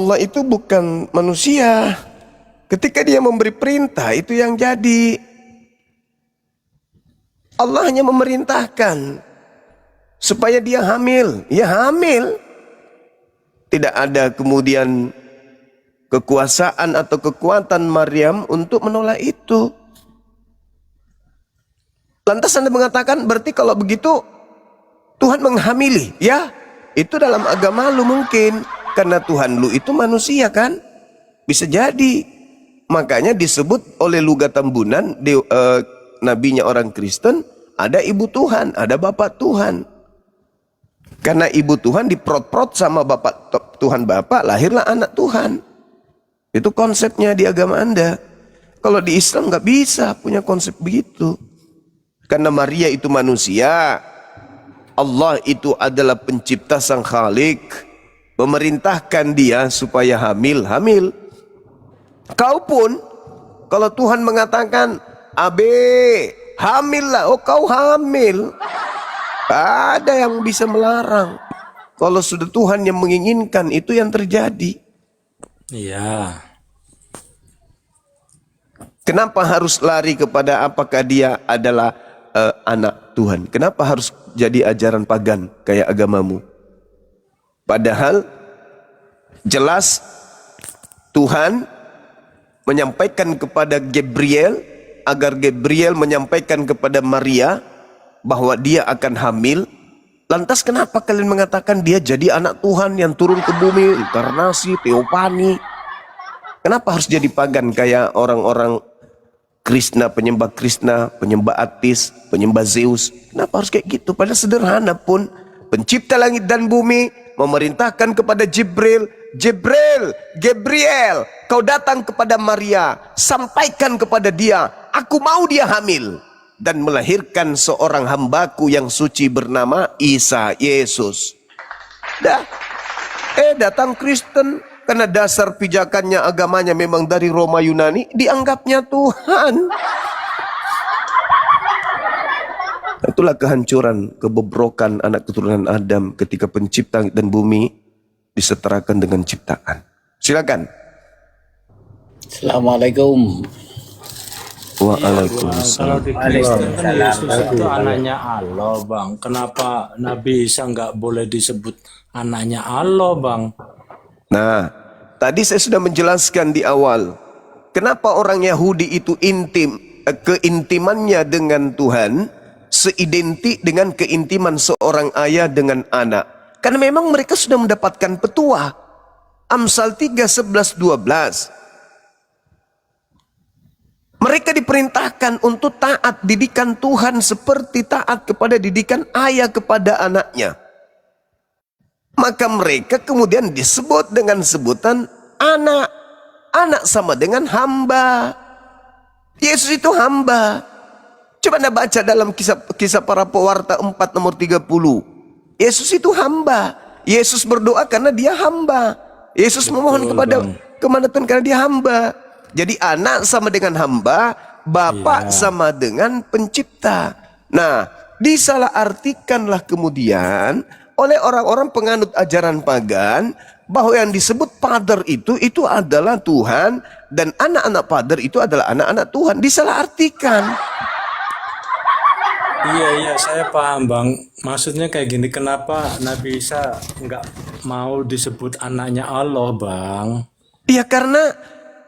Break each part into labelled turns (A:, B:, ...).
A: Allah itu bukan manusia. Ketika dia memberi perintah, itu yang jadi. Allah hanya memerintahkan supaya dia hamil. Ya hamil. Tidak ada kemudian kekuasaan atau kekuatan Maryam untuk menolak itu. Lantas Anda mengatakan, berarti kalau begitu Tuhan menghamili. Ya, itu dalam agama lu mungkin. Karena Tuhan lu itu manusia kan. Bisa jadi. Makanya disebut oleh Lugat Tambunan, nabinya orang Kristen, ada ibu Tuhan, ada bapak Tuhan. Karena ibu Tuhan diprot-prot sama bapak Tuhan bapak, lahirlah anak Tuhan. Itu konsepnya di agama Anda. Kalau di Islam nggak bisa punya konsep begitu. Karena Maria itu manusia, Allah itu adalah pencipta sang Khalik, memerintahkan dia supaya hamil. Kau pun, kalau Tuhan mengatakan, Abe, hamillah, oh kau hamil. Ada yang bisa melarang. Kalau sudah Tuhan yang menginginkan, itu yang terjadi.
B: Iya.
A: Kenapa harus lari kepada apakah dia adalah anak Tuhan? Kenapa harus jadi ajaran pagan kayak agamamu? Padahal jelas Tuhan menyampaikan kepada Gabriel agar Gabriel menyampaikan kepada Maria bahwa dia akan hamil. Lantas kenapa kalian mengatakan dia jadi anak Tuhan yang turun ke bumi, inkarnasi, teopani? Kenapa harus jadi pagan kayak orang-orang Krishna, penyembah ateis, penyembah Zeus? Kenapa harus kayak gitu? Padahal sederhana pun. Pencipta langit dan bumi memerintahkan kepada Gabriel, kau datang kepada Maria, sampaikan kepada dia, aku mau dia hamil dan melahirkan seorang hambaku yang suci bernama Isa, Yesus. Datang Kristen, karena dasar pijakannya agamanya memang dari Roma Yunani, dianggapnya Tuhan. Itulah kehancuran, kebobrokan anak keturunan Adam ketika pencipta dan bumi disetarakan dengan ciptaan. Silakan.
C: Assalamualaikum.
A: Waalaikumsalam.
B: Kalau di Kristen kan Yesus itu anaknya Allah, Bang. Kenapa Nabi Isa nggak boleh disebut anaknya Allah, Bang?
A: Nah, tadi saya sudah menjelaskan di awal. Kenapa orang Yahudi itu keintimannya dengan Tuhan seidentik dengan keintiman seorang ayah dengan anak. Karena memang mereka sudah mendapatkan petua. Amsal 3, 11, 12. Mereka diperintahkan untuk taat didikan Tuhan seperti taat kepada didikan ayah kepada anaknya. Maka mereka kemudian disebut dengan sebutan anak. Anak sama dengan hamba. Yesus itu hamba. Coba Anda baca dalam kisah para pewarta 4 nomor 30. Yesus itu hamba. Yesus berdoa karena dia hamba. Yesus memohon kepada kemana Tuhan karena dia hamba. Jadi anak sama dengan hamba, bapak sama dengan pencipta. Nah, disalahartikanlah kemudian oleh orang-orang penganut ajaran pagan bahwa yang disebut Father itu adalah Tuhan dan anak-anak Father itu adalah anak-anak Tuhan. Disalahartikan.
B: Iya, saya paham, Bang. Maksudnya kayak gini, kenapa Nabi Isa nggak mau disebut anaknya Allah, Bang?
A: Ya karena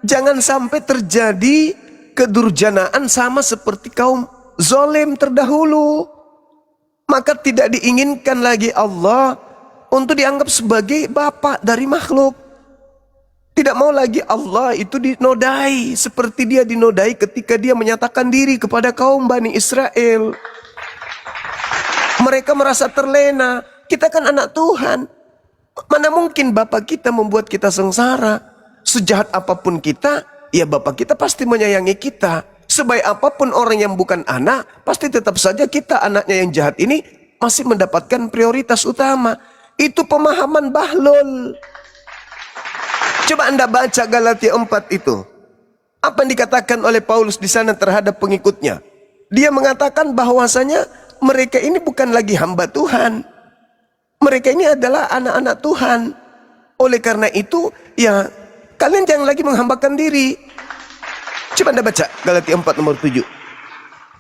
A: jangan sampai terjadi kedurjanaan sama seperti kaum zalim terdahulu. Maka tidak diinginkan lagi Allah untuk dianggap sebagai bapak dari makhluk. Tidak mau lagi Allah itu dinodai seperti dia dinodai ketika dia menyatakan diri kepada kaum Bani Israel. Mereka merasa terlena. Kita kan anak Tuhan. Mana mungkin bapak kita membuat kita sengsara. Sejahat apapun kita, ya bapak kita pasti menyayangi kita. Sebaik apapun orang yang bukan anak, pasti tetap saja kita anaknya yang jahat ini masih mendapatkan prioritas utama. Itu pemahaman bahlul. Coba Anda baca Galatia 4 itu. Apa yang dikatakan oleh Paulus di sana terhadap pengikutnya? Dia mengatakan bahwasanya mereka ini bukan lagi hamba Tuhan. Mereka ini adalah anak-anak Tuhan. Oleh karena itu, ya kalian jangan lagi menghambakan diri. Coba Anda baca Galatia 4 nomor 7.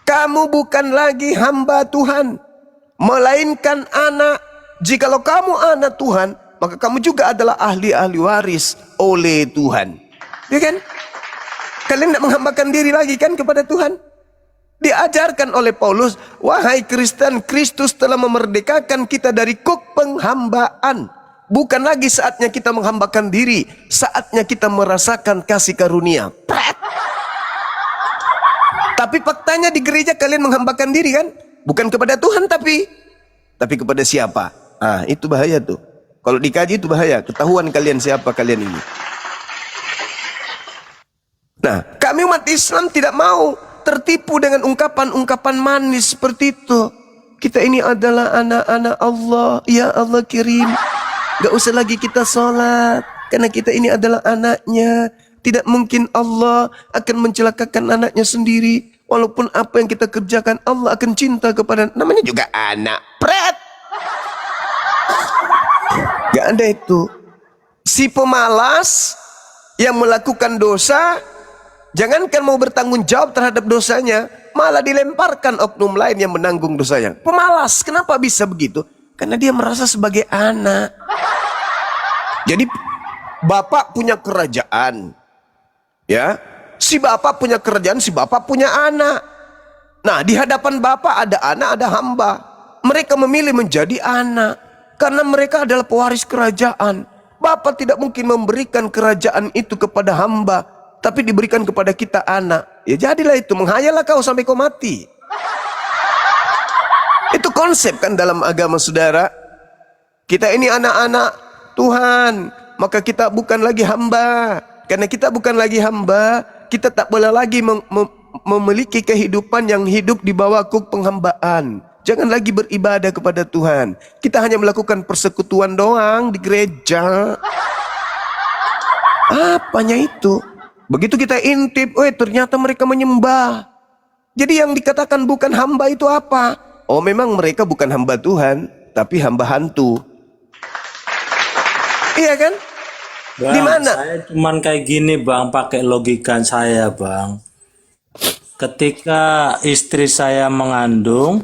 A: Kamu bukan lagi hamba Tuhan, melainkan anak. Jikalau kamu anak Tuhan, maka kamu juga adalah ahli-ahli waris oleh Tuhan. Ya kan? Kalian tidak menghambakan diri lagi kan kepada Tuhan? Diajarkan oleh Paulus, wahai Kristen, Kristus telah memerdekakan kita dari kuk penghambaan. Bukan lagi saatnya kita menghambakan diri, saatnya kita merasakan kasih karunia. Tapi faktanya di gereja kalian menghambakan diri kan? Bukan kepada Tuhan tapi kepada siapa? Ah, itu bahaya tuh. Kalau dikaji itu bahaya, ketahuan kalian siapa kalian ini. Nah, kami umat Islam tidak mau tertipu dengan ungkapan-ungkapan manis seperti itu. Kita ini adalah anak-anak Allah, ya Allah kirim. Gak usah lagi kita sholat, karena kita ini adalah anaknya. Tidak mungkin Allah akan mencelakakan anaknya sendiri. Walaupun apa yang kita kerjakan, Allah akan cinta kepada, namanya juga anak. Pret! Gak ada itu. Si pemalas yang melakukan dosa, jangankan mau bertanggung jawab terhadap dosanya, malah dilemparkan oknum lain yang menanggung dosanya. Pemalas, kenapa bisa begitu? Karena dia merasa sebagai anak. Jadi bapak punya kerajaan, ya. Si bapak punya kerajaan, si bapak punya anak. Nah, di hadapan bapak ada anak, ada hamba. Mereka memilih menjadi anak karena mereka adalah pewaris kerajaan. Bapak tidak mungkin memberikan kerajaan itu kepada hamba, tapi diberikan kepada kita anak. Ya jadilah itu, menghayalah kau sampai kau mati. Itu konsep kan dalam agama saudara. Kita ini anak-anak Tuhan, maka kita bukan lagi hamba. Karena kita bukan lagi hamba, kita tak boleh lagi memiliki kehidupan yang hidup di bawah kuk penghambaan. Jangan lagi beribadah kepada Tuhan. Kita hanya melakukan persekutuan doang di gereja. Apanya itu? Begitu kita intip, ternyata mereka menyembah. Jadi yang dikatakan bukan hamba itu apa? Oh, memang mereka bukan hamba Tuhan, tapi hamba hantu. Iya kan?
B: Bang,
A: di mana?
B: Saya cuman kayak gini bang, pakai logika saya bang. Ketika istri saya mengandung,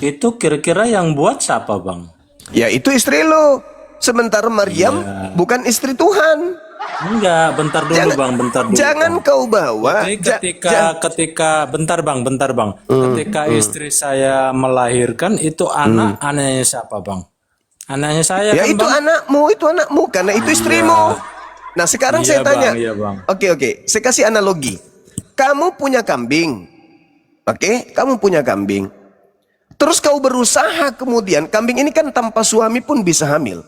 B: itu kira-kira yang buat siapa bang?
A: Ya itu istri lo. Sementara Maryam bukan istri Tuhan.
B: Enggak, bentar dulu bang, bentar dulu.
A: Jangan
B: bang.
A: kau bawa.
B: Jadi ketika bentar bang. Ketika istri saya melahirkan itu anaknya siapa bang? Anaknya saya
A: Ya
B: kan,
A: itu
B: bang?
A: itu anakmu karena itu istrimu. Nah sekarang saya tanya.
B: Bang, iya bang.
A: Oke, saya kasih analogi. Kamu punya kambing. Oke, kamu punya kambing. Terus kau berusaha kemudian, kambing ini kan tanpa suami pun bisa hamil.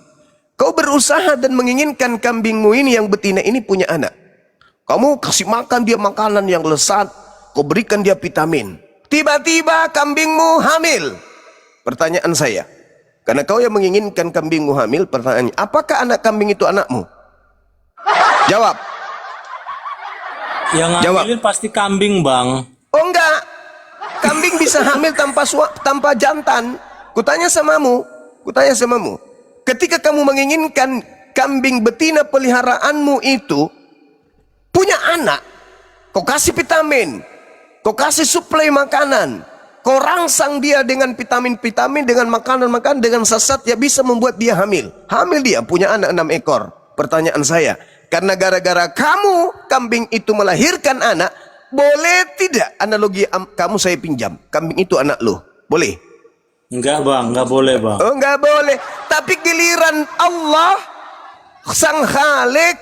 A: Kau berusaha dan menginginkan kambingmu ini yang betina ini punya anak. Kamu kasih makan dia makanan yang lezat, kau berikan dia vitamin. Tiba-tiba kambingmu hamil. Pertanyaan saya, karena kau yang menginginkan kambingmu hamil, pertanyaannya, apakah anak kambing itu anakmu? Jawab.
B: Yang ngambilin pasti kambing bang.
A: Oh enggak, kambing bisa hamil tanpa jantan. Kutanya samamu. Ketika kamu menginginkan kambing betina peliharaanmu itu punya anak, kau kasih vitamin, kau kasih suplai makanan, kau rangsang dia dengan vitamin-vitamin, dengan makanan-makanan, dengan sesat, ya bisa membuat dia hamil. Hamil dia punya anak 6 ekor. Pertanyaan saya, karena gara-gara kamu kambing itu melahirkan anak, boleh tidak analogi kamu saya pinjam? Kambing itu anak lo, boleh?
B: Enggak bang, enggak boleh bang.
A: Oh enggak boleh. Tapi giliran Allah Sang Khalik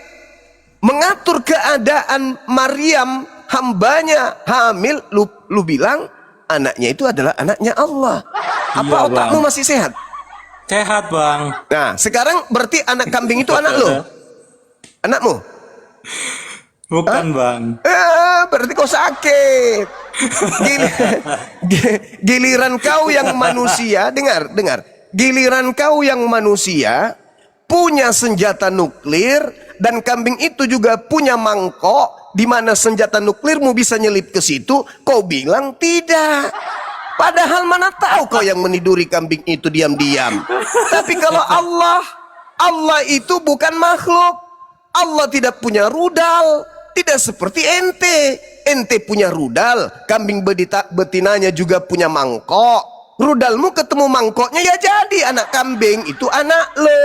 A: mengatur keadaan Maryam hambanya hamil, lu bilang anaknya itu adalah anaknya Allah. Apa
B: Iya,
A: otakmu
B: bang.
A: masih sehat?
B: Sehat bang.
A: Nah sekarang berarti anak kambing itu anak lo, anakmu?
B: Bukan bang.
A: Berarti kau sakit. Giliran kau yang manusia, dengar. Giliran kau yang manusia punya senjata nuklir dan kambing itu juga punya mangkok di mana senjata nuklirmu bisa nyelip ke situ, kau bilang tidak. Padahal mana tahu kau yang meniduri kambing itu diam-diam. Tapi kalau Allah Allah itu bukan makhluk. Allah tidak punya rudal. Tidak seperti ente. Ente punya rudal. Kambing betinanya juga punya mangkok. Rudalmu ketemu mangkoknya ya jadi anak kambing. Itu anak lo.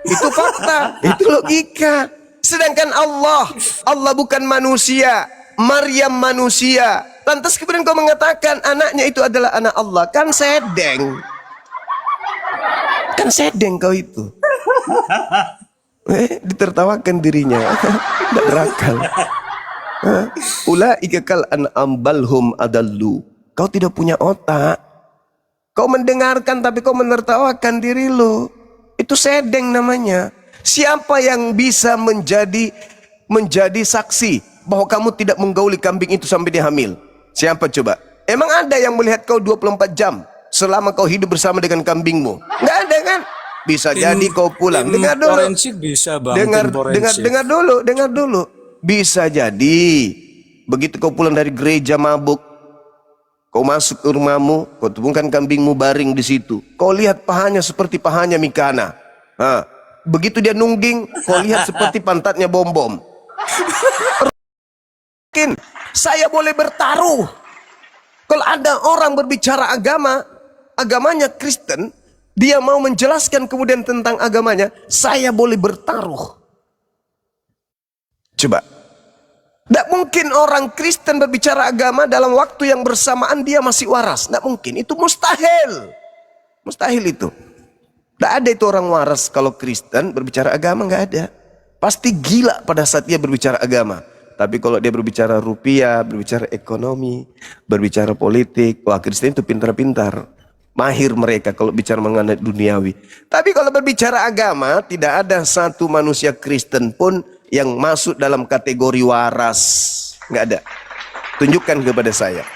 A: Itu fakta. Itu logika. Sedangkan Allah bukan manusia. Maryam manusia. Lantas kemudian kau mengatakan anaknya itu adalah anak Allah. Kan sedeng. Kan sedeng kau itu. Ditertawakan dirinya. Tidak berakal. Ulaika kal an'am balhum adallu. Kau tidak punya otak. Kau mendengarkan tapi kau menertawakan diri lo. Itu sedeng namanya. Siapa yang bisa menjadi saksi bahwa kamu tidak menggauli kambing itu sampai dia hamil? Siapa coba? Emang ada yang melihat kau 24 jam selama kau hidup bersama dengan kambingmu? Enggak ada kan? Bisa jadi kau pulang. Dengar dulu.
B: Forensik bisa, Bang.
A: Dengar dulu. Bisa jadi begitu kau pulang dari gereja mabuk, kau masuk ke rumahmu, kau temukan kambingmu baring di situ. Kau lihat pahanya seperti pahanya Mikana. Begitu dia nungging, kau lihat seperti pantatnya Bom-Bom. Mungkin saya boleh bertaruh. Kalau ada orang berbicara agamanya Kristen, dia mau menjelaskan kemudian tentang agamanya, saya boleh bertaruh. Coba. Tidak mungkin orang Kristen berbicara agama dalam waktu yang bersamaan dia masih waras. Tidak mungkin. Itu mustahil. Mustahil itu. Tidak ada itu orang waras kalau Kristen berbicara agama. Nggak ada. Pasti gila pada saat dia berbicara agama. Tapi kalau dia berbicara rupiah, berbicara ekonomi, berbicara politik, wah Kristen itu pintar-pintar. Mahir mereka kalau bicara mengenai duniawi. Tapi kalau berbicara agama, tidak ada satu manusia Kristen pun yang masuk dalam kategori waras. Nggak ada. Tunjukkan kepada saya.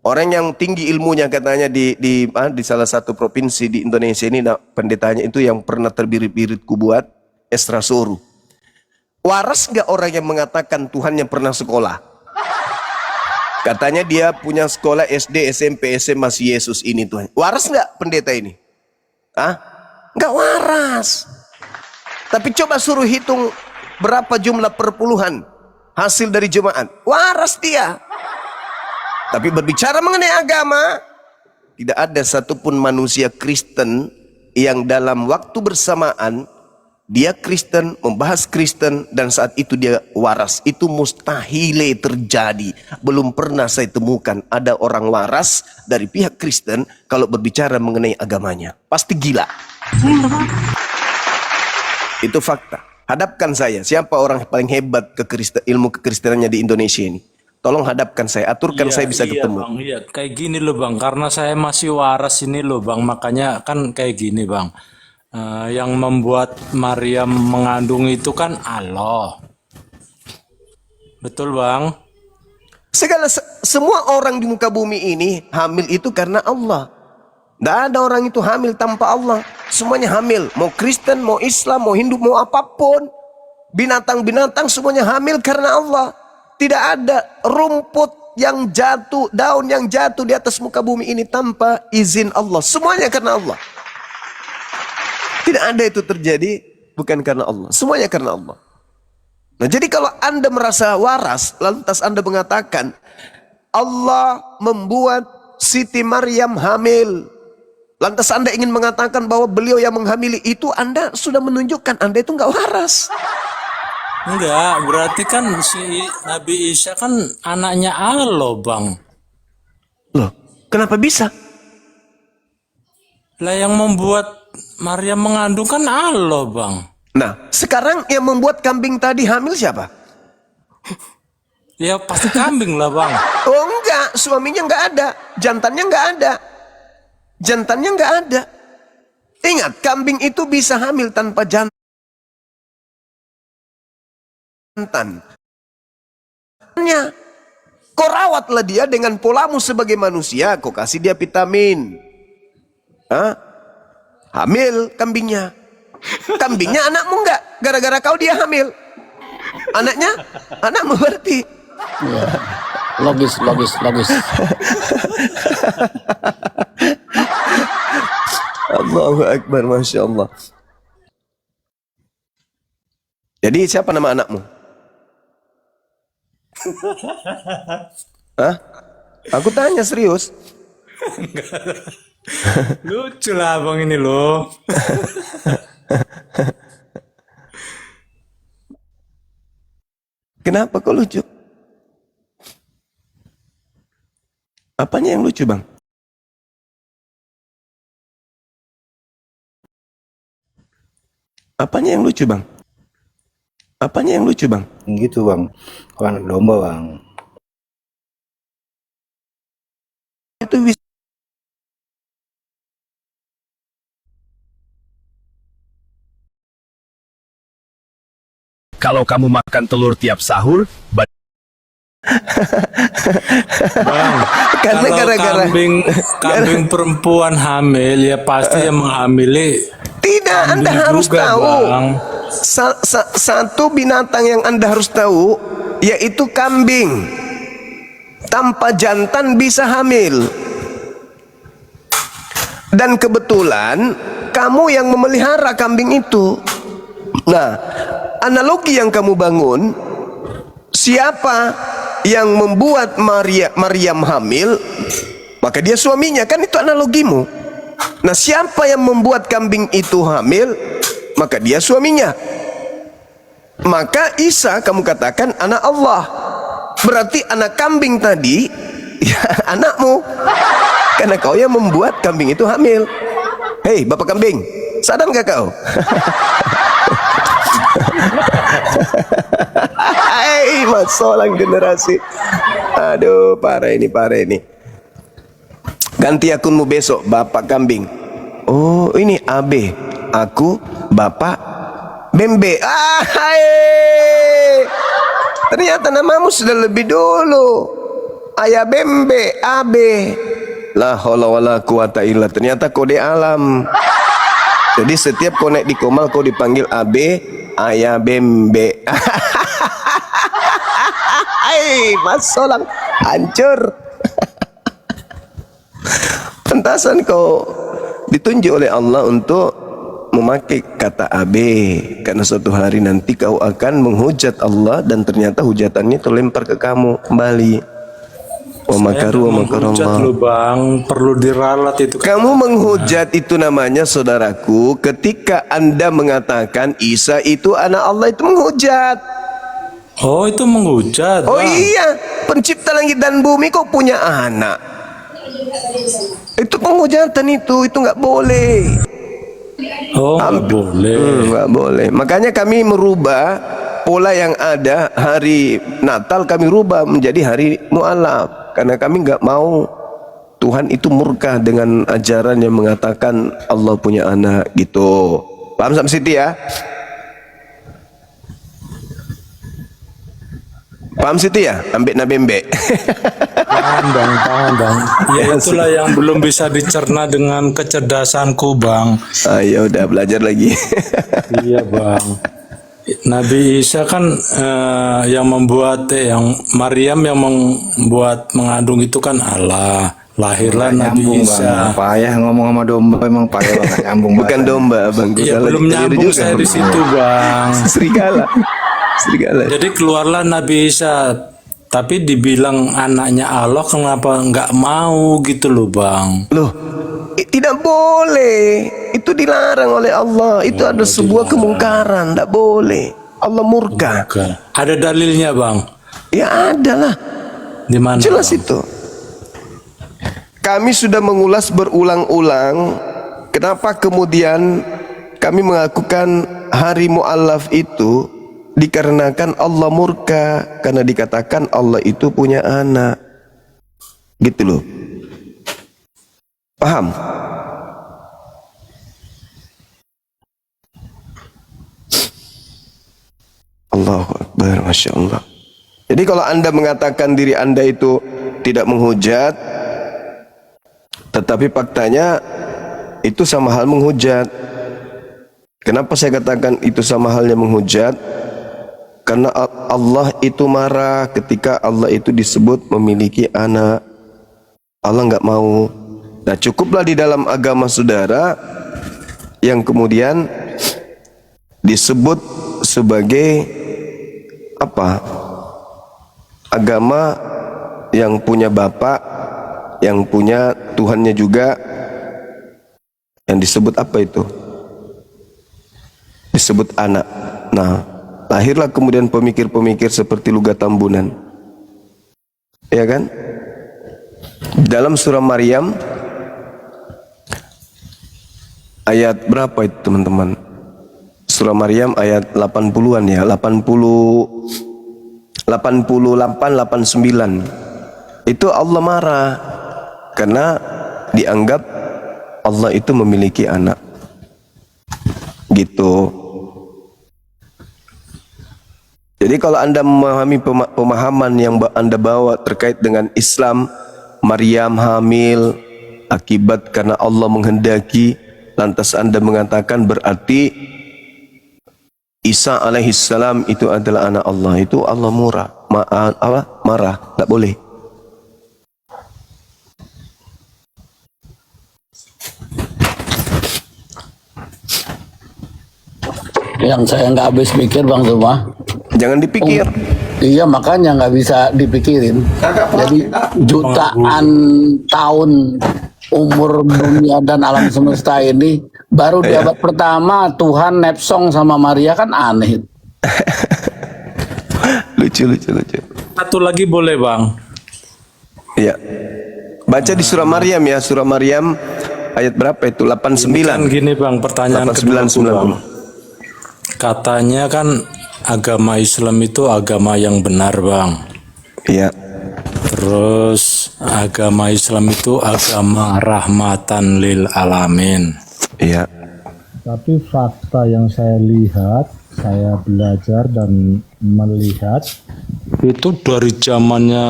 A: Orang yang tinggi ilmunya katanya di salah satu provinsi di Indonesia ini, pendetanya itu yang pernah terbirit-birit kubuat, Esra Soru. Waras nggak orang yang mengatakan Tuhan yang pernah sekolah? Katanya dia punya sekolah SD, SMP, SMA si Yesus ini Tuhan. Waras nggak pendeta ini? Nggak waras. Tapi coba suruh hitung berapa jumlah perpuluhan hasil dari jemaat. Waras dia. Tapi berbicara mengenai agama, tidak ada satupun manusia Kristen yang dalam waktu bersamaan dia Kristen, membahas Kristen, dan saat itu dia waras. Itu mustahil terjadi. Belum pernah saya temukan ada orang waras dari pihak Kristen kalau berbicara mengenai agamanya. Pasti gila. Itu fakta. Hadapkan saya, siapa orang paling hebat ilmu kekristenannya di Indonesia ini? Tolong hadapkan saya, aturkan saya bisa ketemu.
B: Bang, iya, kayak gini loh Bang, karena saya masih waras ini loh Bang, makanya kan kayak gini Bang. Yang membuat Maryam mengandung itu kan Allah. Betul Bang?
A: Semua orang di muka bumi ini hamil itu karena Allah. Tidak ada orang itu hamil tanpa Allah. Semuanya hamil. Mau Kristen, mau Islam, mau Hindu, mau apapun. Binatang-binatang semuanya hamil karena Allah. Tidak ada rumput yang jatuh, daun yang jatuh di atas muka bumi ini tanpa izin Allah. Semuanya karena Allah. Tidak ada itu terjadi bukan karena Allah. Semuanya karena Allah. Nah, jadi kalau Anda merasa waras, lantas Anda mengatakan Allah membuat Siti Maryam hamil. Lantas Anda ingin mengatakan bahwa beliau yang menghamili itu, Anda sudah menunjukkan Anda itu nggak waras.
B: Enggak, berarti kan si Nabi Isa kan anaknya Allah Bang.
A: Loh, kenapa bisa?
B: Lah yang membuat Maryam mengandung kan Allah Bang.
A: Nah, sekarang yang membuat kambing tadi hamil siapa?
B: Ya pasti kambing lah Bang.
A: Oh enggak, suaminya enggak ada, jantannya enggak ada. Jantannya enggak ada. Ingat, kambing itu bisa hamil tanpa jantan. Kau rawatlah dia dengan polamu sebagai manusia. Kau kasih dia vitamin. Hamil kambingnya. Kambingnya anakmu enggak? Gara-gara kau dia hamil. Anakmu berarti.
C: Ya. Logis.
A: Allahu Akbar, Masya Allah. Jadi siapa nama anakmu? Hah? Aku tanya serius.
B: Lucu lah abang ini loh.
A: Kenapa kok lucu? Apanya yang lucu, Bang? Apanya yang lucu, Bang? Apanya yang lucu, Bang?
D: Gitu bang, kau anak domba bang.
A: Itu bisa
E: Kalau kamu makan telur tiap sahur,
B: Bang,
A: karena
B: kalau
A: gara-gara
B: kambing perempuan hamil ya pasti yang menghamili
A: tidak, Anda
B: kambing
A: harus
B: juga,
A: tahu.
B: Bang.
A: Satu binatang yang Anda harus tahu yaitu kambing. Tanpa jantan bisa hamil. Dan kebetulan kamu yang memelihara kambing itu. Nah, analogi yang kamu bangun, siapa yang membuat Maryam hamil, maka dia suaminya, kan itu analogimu. Nah, siapa yang membuat kambing itu hamil, maka dia suaminya. Maka Isa kamu katakan anak Allah. Berarti anak kambing tadi ya anakmu. Karena kau yang membuat kambing itu hamil. Hei bapak kambing, sadar gak kau? Hei masalah generasi. Aduh parah ini, parah ini. Ganti akunmu besok, bapak kambing. Oh ini AB, aku bapak Bembe. Hai. Ternyata namamu sudah lebih dulu. Ayah Bembe, AB. La haula wala quwata illa. Ternyata kode alam. Jadi setiap kau naik di Komal kau dipanggil AB, Ayah Bembe. Hai, Mas Solang hancur. Pentasan kau ditunjuk oleh Allah untuk memakai kata AB, karena suatu hari nanti kau akan menghujat Allah dan ternyata hujatannya terlempar ke kamu kembali. Wa makaru wa makarallah.
B: Lu bang, perlu diralat itu.
A: Kamu menghujat itu namanya saudaraku, ketika Anda mengatakan Isa itu anak Allah, itu menghujat.
B: Oh itu menghujat.
A: Oh
B: Bang.
A: iya, pencipta langit dan bumi kok punya anak. Itu penghujatan, itu nggak boleh.
B: Oh nggak boleh.
A: Nggak boleh. Makanya kami merubah pola yang ada, hari Natal kami rubah menjadi hari mu'alaf. Karena kami nggak mau Tuhan itu murka dengan ajaran yang mengatakan Allah punya anak gitu. Paham sampai situ ya? Paham situ ya? Ambek nabembe.
B: Paham bang. Ya itulah yang belum bisa dicerna dengan kecerdasanku bang.
A: Ya udah belajar lagi.
B: Iya bang. Nabi Isa kan yang membuat yang Maryam yang membuat mengandung itu kan Allah. Lahirlah Nabi Isa.
D: Bang. Payah ngomong sama domba, emang payah banget nyambung.
A: Bukan domba bang.
B: Iya belum nyambung saya di situ bang.
A: Serigala. Serigala.
B: Jadi keluarlah Nabi Isa, tapi dibilang anaknya Allah, kenapa nggak mau gitu loh bang?
A: Loh, tidak boleh. Itu dilarang oleh Allah. Itu ada sebuah kemungkaran. Tidak boleh. Allah murka.
B: Oke. Ada dalilnya bang?
A: Ya ada lah.
B: Di mana?
A: Jelas
B: bang?
A: itu. Kami sudah mengulas berulang-ulang. Kenapa kemudian kami mengakukan hari mu'alaf itu? Dikarenakan Allah murka, karena dikatakan Allah itu punya anak. Gitu loh. Paham? Allahu Akbar, Masya Allah. Jadi kalau Anda mengatakan diri Anda itu tidak menghujat, tetapi faktanya itu sama hal menghujat. Kenapa saya katakan itu sama halnya menghujat? Karena Allah itu marah ketika Allah itu disebut memiliki anak. Allah nggak mau. Nah cukuplah di dalam agama saudara yang kemudian disebut sebagai apa? Agama yang punya bapak, yang punya Tuhannya juga, yang disebut apa itu? Disebut anak. Nah, lahirlah kemudian pemikir-pemikir seperti Luga Tambunan. Ya kan? Dalam surah Maryam ayat berapa itu teman-teman? Surah Maryam ayat 80-an ya, 88, 89. Itu Allah marah karena dianggap Allah itu memiliki anak. Gitu. Jadi kalau Anda memahami pemahaman yang Anda bawa terkait dengan Islam, Maryam hamil akibat karena Allah menghendaki, lantas Anda mengatakan berarti Isa alaihissalam itu adalah anak Allah. Itu Allah marah, tak boleh.
C: Yang saya nggak habis pikir Bang Zuma.
A: Jangan dipikir.
C: Iya makanya nggak bisa dipikirin. Jadi jutaan tahun umur dunia dan alam semesta ini baru di abad pertama Tuhan nepsong sama Maria, kan aneh.
A: Lucu.
B: Satu lagi boleh Bang?
A: Iya. Baca di surah Maryam ya, surah Maryam ayat berapa itu? 89.
B: Kan gini Bang, pertanyaan
A: 89,
B: kedua Bang. Katanya kan agama Islam itu agama yang benar Bang.
A: Iya.
B: Terus agama Islam itu agama rahmatan lil alamin.
A: Iya.
F: Tapi fakta yang saya lihat, saya belajar dan melihat,
B: Itu dari zamannya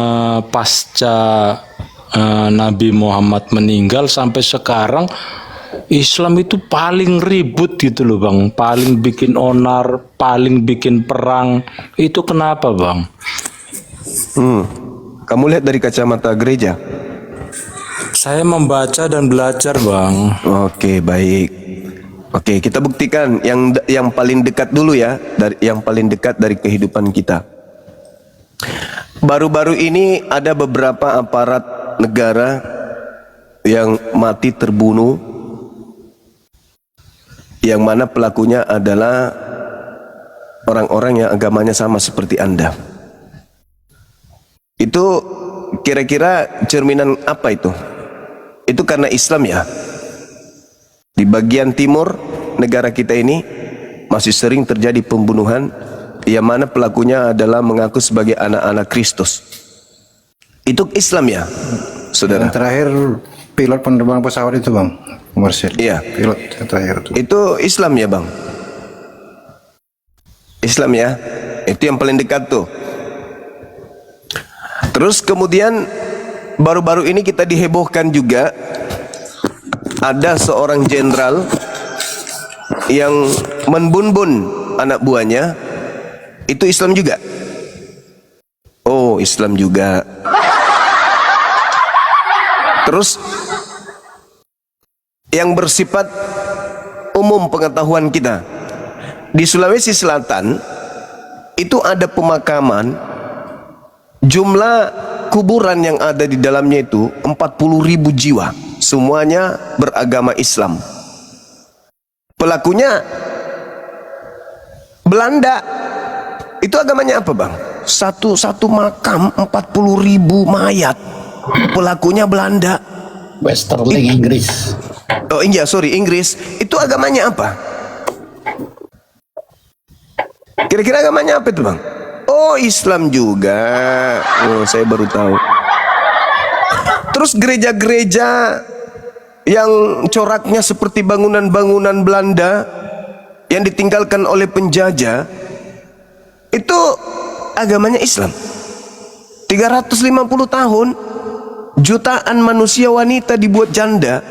B: pasca Nabi Muhammad meninggal sampai sekarang Islam itu paling ribut gitu loh Bang, paling bikin onar, paling bikin perang. Itu kenapa Bang?
A: Kamu lihat dari kacamata gereja.
B: Saya membaca dan belajar Bang.
A: Oke, baik. Oke, kita buktikan yang paling dekat dulu ya, dari yang paling dekat dari kehidupan kita. Baru-baru ini ada beberapa aparat negara yang mati terbunuh, yang mana pelakunya adalah orang-orang yang agamanya sama seperti Anda. Itu kira-kira cerminan apa itu? Itu karena Islam ya. Di bagian timur negara kita ini masih sering terjadi pembunuhan yang mana pelakunya adalah mengaku sebagai anak-anak Kristus. Itu Islam ya, saudara?
D: Yang terakhir pilot penerbang pesawat itu Bang, komersil.
A: Iya.
D: Pilot yang terakhir itu.
A: Itu Islam ya Bang? Islam ya. Itu yang paling dekat tuh. Terus kemudian baru-baru ini kita dihebohkan juga, ada seorang jenderal yang menbunbun anak buahnya. Itu Islam juga? Oh, Islam juga. Terus yang bersifat umum pengetahuan kita, di Sulawesi Selatan itu ada pemakaman, jumlah kuburan yang ada di dalamnya itu 40.000 jiwa, semuanya beragama Islam. Pelakunya Belanda. Itu agamanya apa Bang? Satu makam 40.000 mayat, pelakunya Belanda.
C: Westerling Inggris.
A: Oh iya, sorry, Inggris. Itu agamanya apa? Kira-kira agamanya apa itu Bang? Oh, Islam juga. Oh, saya baru tahu. Terus gereja-gereja yang coraknya seperti bangunan-bangunan Belanda yang ditinggalkan oleh penjajah, itu agamanya Islam. 350 tahun jutaan manusia wanita dibuat janda,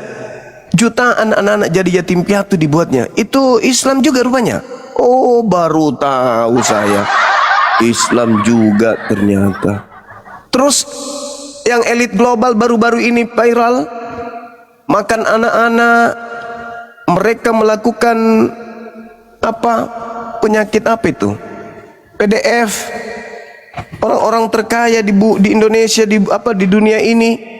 A: jutaan anak-anak jadi yatim piatu dibuatnya. Itu Islam juga rupanya. Oh, baru tahu saya. Islam juga ternyata. Terus yang elit global baru-baru ini viral, makan anak-anak, mereka melakukan apa? penyakit apa itu? PDF. Orang-orang terkaya di Indonesia, di dunia ini.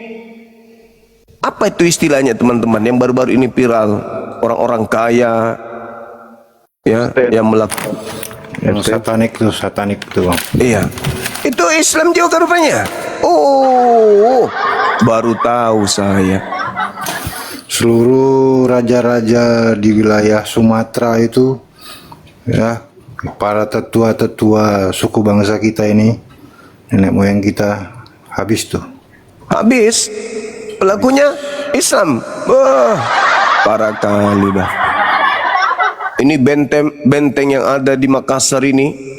A: Apa itu istilahnya teman-teman yang baru-baru ini viral? Orang-orang kaya ya yang melakukan
D: Satanik tuh bang.
A: iya. Itu Islam juga rupanya. Oh, baru tahu saya.
D: Seluruh raja-raja di wilayah Sumatera itu, ya, para tetua-tetua suku bangsa kita ini, nenek moyang kita habis tuh.
A: Habis pelakunya Islam. Wah, parah kali bah. Ini benteng yang ada di Makassar ini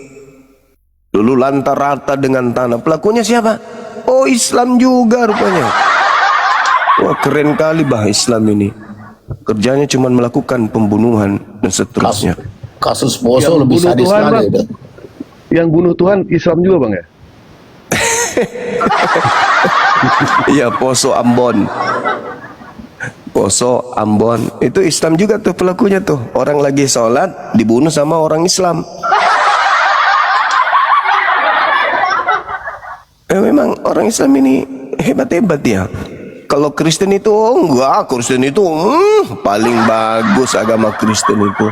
A: dulu lantar rata dengan tanah. Pelakunya siapa? Oh, Islam juga rupanya. Wah, keren kali bah Islam ini. Kerjanya cuma melakukan pembunuhan dan seterusnya.
C: Kasus Poso
G: Yang
C: lebih
G: bunuh
C: sadis
G: Tuhan,
C: lagi
G: Bang.
C: udah.
G: Yang bunuh Tuhan Islam juga bang ya?
A: Iya, Poso Ambon. Poso Ambon itu Islam juga tuh pelakunya tuh. Orang lagi sholat dibunuh sama orang Islam. Memang orang Islam ini hebat-hebat ya. Kalau Kristen itu enggak, Kristen itu paling bagus agama Kristen itu.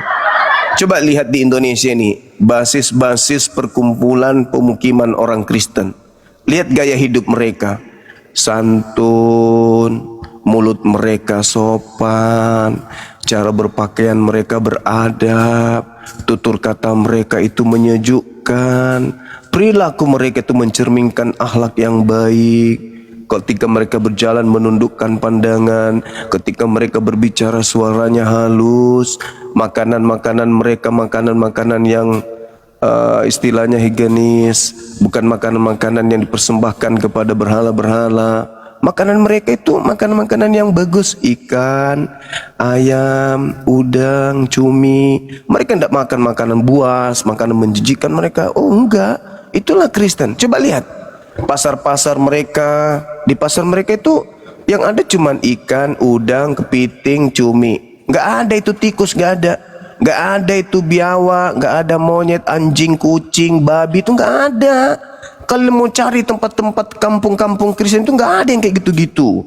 A: Coba lihat di Indonesia nih, basis-basis perkumpulan pemukiman orang Kristen. Lihat gaya hidup mereka, santun, mulut mereka sopan, cara berpakaian mereka beradab, tutur kata mereka itu menyejukkan, perilaku mereka itu mencerminkan akhlak yang baik. Ketika mereka berjalan menundukkan pandangan, ketika mereka berbicara suaranya halus, makanan-makanan mereka makanan-makanan yang istilahnya higienis, bukan makanan-makanan yang dipersembahkan kepada berhala-berhala. Makanan mereka itu makanan-makanan yang bagus, ikan, ayam, udang, cumi. Mereka tidak makan makanan buas, makanan menjijikan mereka. Oh enggak, itulah Kristen. Coba lihat pasar-pasar mereka. Di pasar mereka itu yang ada cuman ikan, udang, kepiting, cumi. Nggak ada itu tikus, nggak ada. Nggak ada itu biawak, nggak ada monyet, anjing, kucing, babi, itu nggak ada. Kalau mau cari tempat-tempat kampung-kampung Kristen itu nggak ada yang kayak gitu-gitu.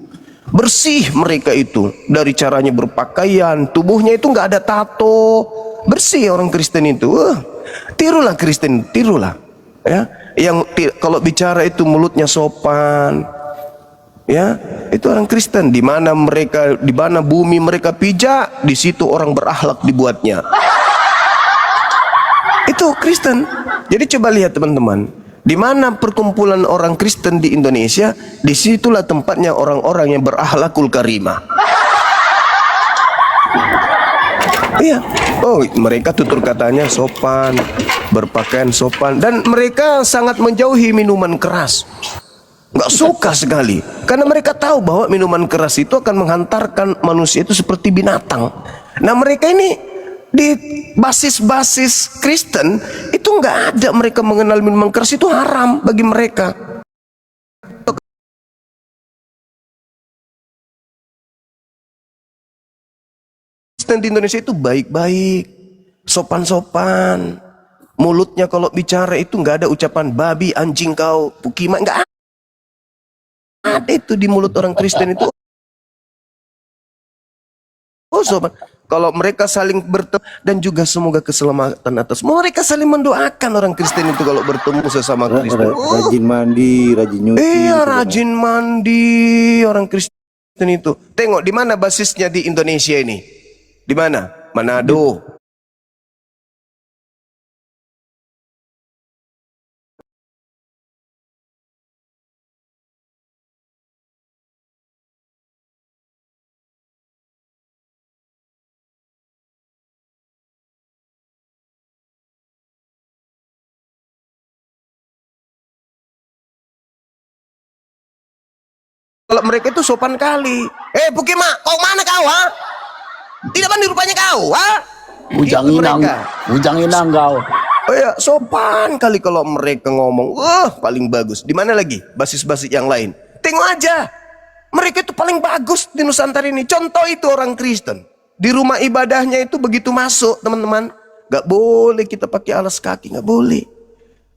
A: Bersih mereka itu, dari caranya berpakaian, tubuhnya itu nggak ada tato. Bersih orang Kristen itu. Tirulah Kristen, tirulah. Ya, kalau bicara itu mulutnya sopan. Ya, itu orang Kristen. Di mana bumi mereka pijak, di situ orang berakhlak dibuatnya. Itu Kristen. Jadi coba lihat teman-teman, di mana perkumpulan orang Kristen di Indonesia, disitulah tempatnya orang-orang yang berakhlakul karimah. Iya. Oh, mereka tutur katanya sopan, berpakaian sopan, dan mereka sangat menjauhi minuman keras. Nggak suka sekali, karena mereka tahu bahwa minuman keras itu akan menghantarkan manusia itu seperti binatang. Nah, mereka ini di basis-basis Kristen itu nggak ada mereka mengenal minuman keras, itu haram bagi mereka. Kristen di Indonesia itu baik-baik, sopan-sopan, mulutnya kalau bicara itu nggak ada ucapan babi, anjing kau, pukima, nggak ada itu di mulut orang Kristen itu. Oh sobat, kalau mereka saling bertemu dan juga semoga keselamatan atas mereka saling mendoakan orang Kristen itu kalau bertemu sesama Kristen.
D: Rajin mandi, rajin nyuci.
A: Iya,
D: gitu,
A: rajin mandi orang Kristen itu. Tengok di mana basisnya di Indonesia ini? Di mana? Manado. Kalau mereka itu sopan kali. Pukima, kau mana kau, ha? Tidak mandi rupanya kau, ha?
C: Bujang
A: Itu
C: inang,
A: mereka.
C: bujang inang kau.
A: Oh ya, sopan kali kalau mereka ngomong. Wah, paling bagus. Di mana lagi basis-basis yang lain? Tengok aja. Mereka itu paling bagus di Nusantara ini. Contoh itu orang Kristen. Di rumah ibadahnya itu begitu masuk, teman-teman. Gak boleh kita pakai alas kaki, gak boleh.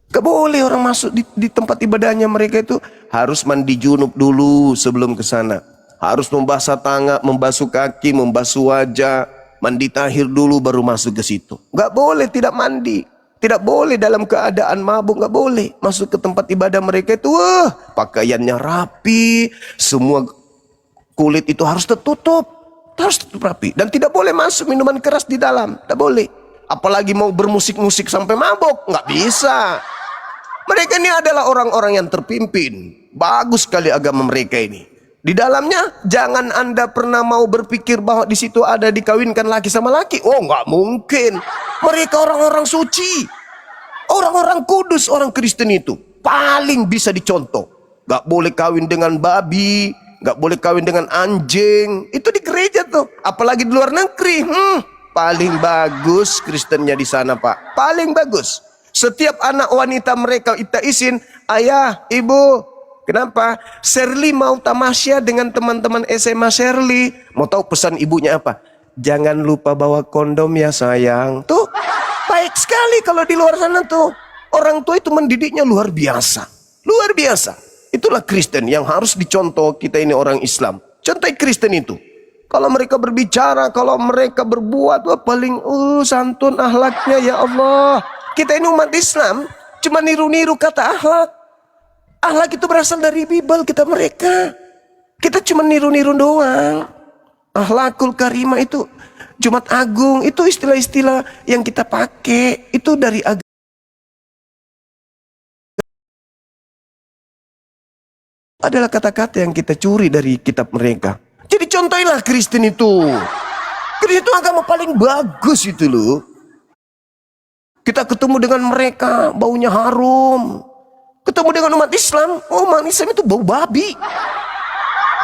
A: Gak boleh orang masuk di tempat ibadahnya mereka itu harus mandi junub dulu sebelum ke sana. Harus membasuh tangan, membasuh kaki, membasuh wajah, mandi tahir dulu baru masuk ke situ. Gak boleh tidak mandi. Tidak boleh dalam keadaan mabuk, gak boleh masuk ke tempat ibadah mereka itu. Wah, pakaiannya rapi, semua kulit itu harus tertutup. Harus tetap rapi. Dan tidak boleh masuk minuman keras di dalam. Tidak boleh. Apalagi mau bermusik-musik sampai mabuk. Nggak bisa. Mereka ini adalah orang-orang yang terpimpin. Bagus sekali agama mereka ini. Di dalamnya, jangan Anda pernah mau berpikir bahwa di situ ada dikawinkan laki sama laki. Oh, nggak mungkin. Mereka orang-orang suci. Orang-orang kudus, orang Kristen itu. Paling bisa dicontoh. Nggak boleh kawin dengan babi. Nggak boleh kawin dengan anjing. Itu di gereja tuh. Apalagi di luar negeri. Paling bagus Kristennya di sana, Pak. Paling bagus. Setiap anak wanita mereka kita izin, ayah, ibu. Kenapa? Shirley mau tamasya dengan teman-teman SMA Shirley. Mau tahu pesan ibunya apa? Jangan lupa bawa kondom ya sayang. Tuh, baik sekali kalau di luar sana tuh. Orang tua itu mendidiknya luar biasa. Luar biasa. Itulah Kristen yang harus dicontoh kita ini orang Islam. Contoh Kristen itu. Kalau mereka berbicara, kalau mereka berbuat, wah paling santun akhlaknya ya Allah. Kita ini umat Islam cuma niru-niru kata akhlak. Akhlak itu berasal dari Bible kita mereka. Kita cuma niru-niru doang. Akhlakul karimah itu Jumat Agung itu istilah-istilah yang kita pakai itu dari agama. Adalah kata-kata yang kita curi dari kitab mereka. Jadi contohilah Kristen itu. Kristen itu agama paling bagus itu loh. Kita ketemu dengan mereka, baunya harum. Ketemu dengan umat Islam, umat Islam itu bau babi.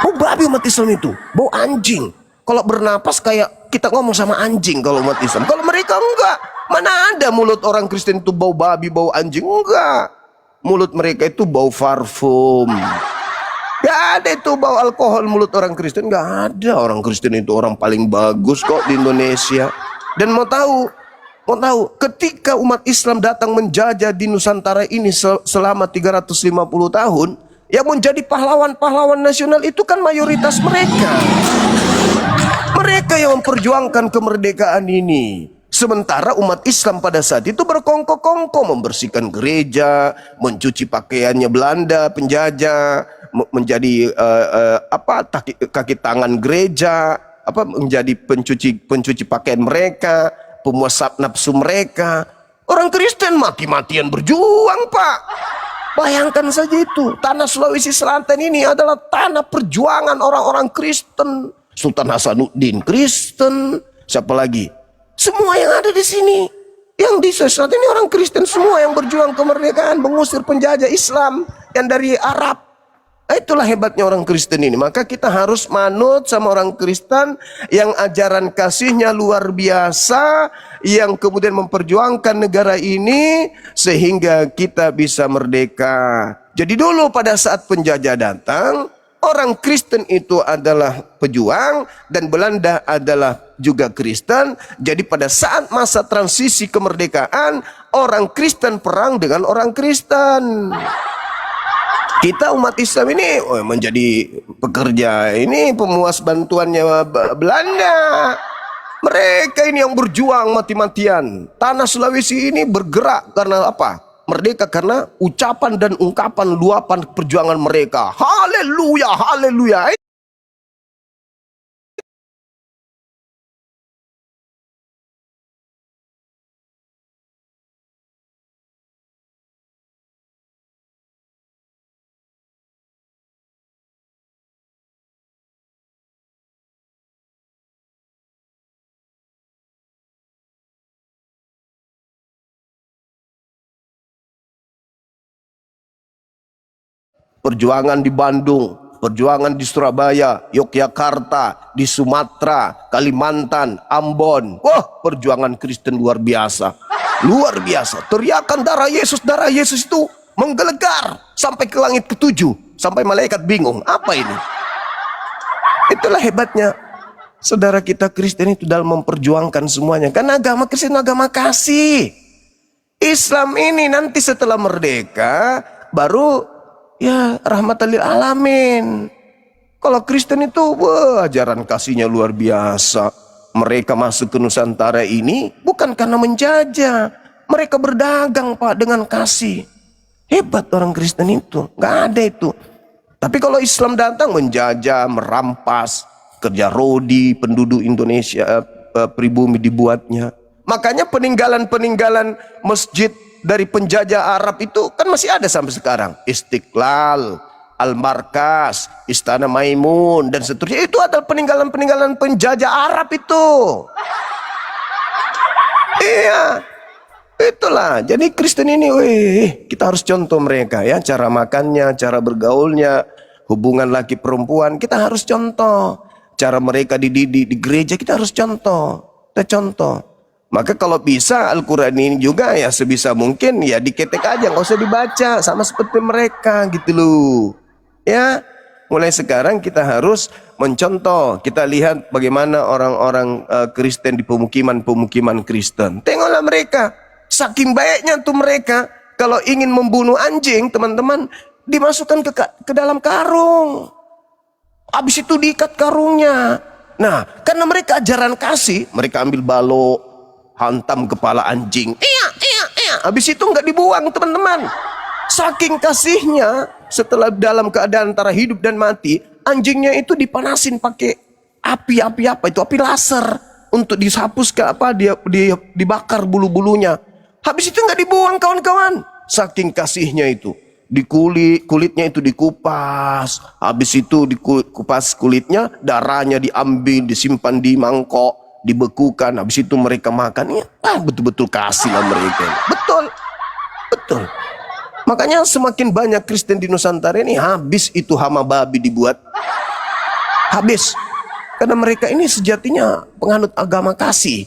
A: Bau babi umat Islam itu, bau anjing. Kalau bernapas kayak kita ngomong sama anjing kalau umat Islam. Kalau mereka enggak. Mana ada mulut orang Kristen itu bau babi, bau anjing? Enggak. Mulut mereka itu bau parfum. Gak ada itu bau alkohol mulut orang Kristen. Gak ada. Orang Kristen itu orang paling bagus kok di Indonesia. Dan mau tahu ketika umat Islam datang menjajah di Nusantara ini selama 350 tahun, yang menjadi pahlawan-pahlawan nasional itu kan mayoritas mereka. Mereka yang memperjuangkan kemerdekaan ini. Sementara umat Islam pada saat itu berkongkok-kongkok membersihkan gereja, mencuci pakaiannya Belanda penjajah, menjadi kaki tangan gereja, menjadi pencuci pakaian mereka, pemuas nafsu mereka. Orang Kristen mati-matian berjuang, Pak. Bayangkan saja itu. Tanah Sulawesi Selatan ini adalah tanah perjuangan orang-orang Kristen. Sultan Hasanuddin Kristen. Siapa lagi? Semua yang ada di sini. Yang di Sulawesi Selatan ini orang Kristen semua yang berjuang kemerdekaan, mengusir penjajah Islam yang dari Arab. Itulah hebatnya orang Kristen ini. Maka kita harus manut sama orang Kristen yang ajaran kasihnya luar biasa, yang kemudian memperjuangkan negara ini sehingga kita bisa merdeka. Jadi dulu pada saat penjajah datang, orang Kristen itu adalah pejuang dan Belanda adalah juga Kristen. Jadi pada saat masa transisi kemerdekaan, orang Kristen perang dengan orang Kristen. Kita umat Islam ini menjadi pekerja ini pemuas bantuannya Belanda. Mereka ini yang berjuang mati-matian. Tanah Sulawesi ini bergerak karena apa? Merdeka karena ucapan dan ungkapan luapan perjuangan mereka. Haleluya, haleluya. Perjuangan di Bandung, perjuangan di Surabaya, Yogyakarta, di Sumatera, Kalimantan, Ambon. Wah, perjuangan Kristen luar biasa. Luar biasa. Teriakan darah Yesus itu menggelegar sampai ke langit ketujuh. Sampai malaikat bingung. Apa ini? Itulah hebatnya Saudara kita Kristen itu dalam memperjuangkan semuanya. Karena agama Kristen agama kasih. Islam ini nanti setelah merdeka baru ya rahmatan lil alamin. Kalau Kristen itu ajaran kasihnya luar biasa. Mereka masuk ke Nusantara ini bukan karena menjajah. Mereka berdagang Pak dengan kasih. Hebat orang Kristen itu. Gak ada itu. Tapi kalau Islam datang menjajah, merampas, kerja rodi, penduduk Indonesia, pribumi dibuatnya. Makanya peninggalan-peninggalan masjid dari penjajah Arab itu kan masih ada sampai sekarang. Istiqlal, Al-Markas, Istana Maimun, dan seterusnya. Itu adalah peninggalan-peninggalan penjajah Arab itu. Iya, itulah. Jadi Kristen ini, kita harus contoh mereka ya. Cara makannya, cara bergaulnya, hubungan laki perempuan, kita harus contoh. Cara mereka dididik di gereja, kita harus contoh. Kita contoh. Maka kalau bisa Al-Quran ini juga ya sebisa mungkin ya diketek aja, nggak usah dibaca, sama seperti mereka gitu loh. Ya, mulai sekarang kita harus mencontoh. Kita lihat bagaimana orang-orang Kristen di pemukiman-pemukiman Kristen. Tengoklah mereka, saking baiknya tuh mereka. Kalau ingin membunuh anjing, teman-teman, dimasukkan ke dalam karung. Habis itu diikat karungnya. Nah, karena mereka ajaran kasih, mereka ambil balok, hantam kepala anjing. Habis itu nggak dibuang, teman-teman. Saking kasihnya, setelah dalam keadaan antara hidup dan mati, anjingnya itu dipanasin pakai api apa itu, api laser untuk dihapus ke apa, dia dibakar bulu-bulunya. Habis itu nggak dibuang, kawan-kawan. Saking kasihnya itu. Di kulitnya itu dikupas, habis itu dikupas kulitnya, darahnya diambil, disimpan di mangkok, dibekukan, habis itu mereka makan. Betul-betul kasih lah mereka. Betul. Makanya semakin banyak Kristen di Nusantara ini, habis itu hama babi dibuat. Habis. Karena mereka ini sejatinya penganut agama kasih.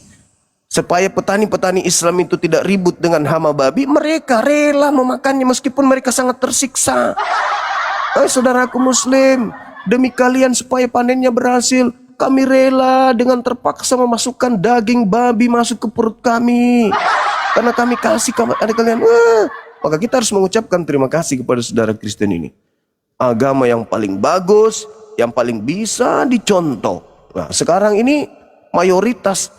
A: Supaya petani-petani Islam itu tidak ribut dengan hama babi, mereka rela memakannya meskipun mereka sangat tersiksa. Saudaraku Muslim, demi kalian supaya panennya berhasil, kami rela dengan terpaksa memasukkan daging babi masuk ke perut kami. Karena kami kasih kepada kalian. Maka kita harus mengucapkan terima kasih kepada saudara Kristen ini. Agama yang paling bagus, yang paling bisa dicontoh. Nah, sekarang ini mayoritas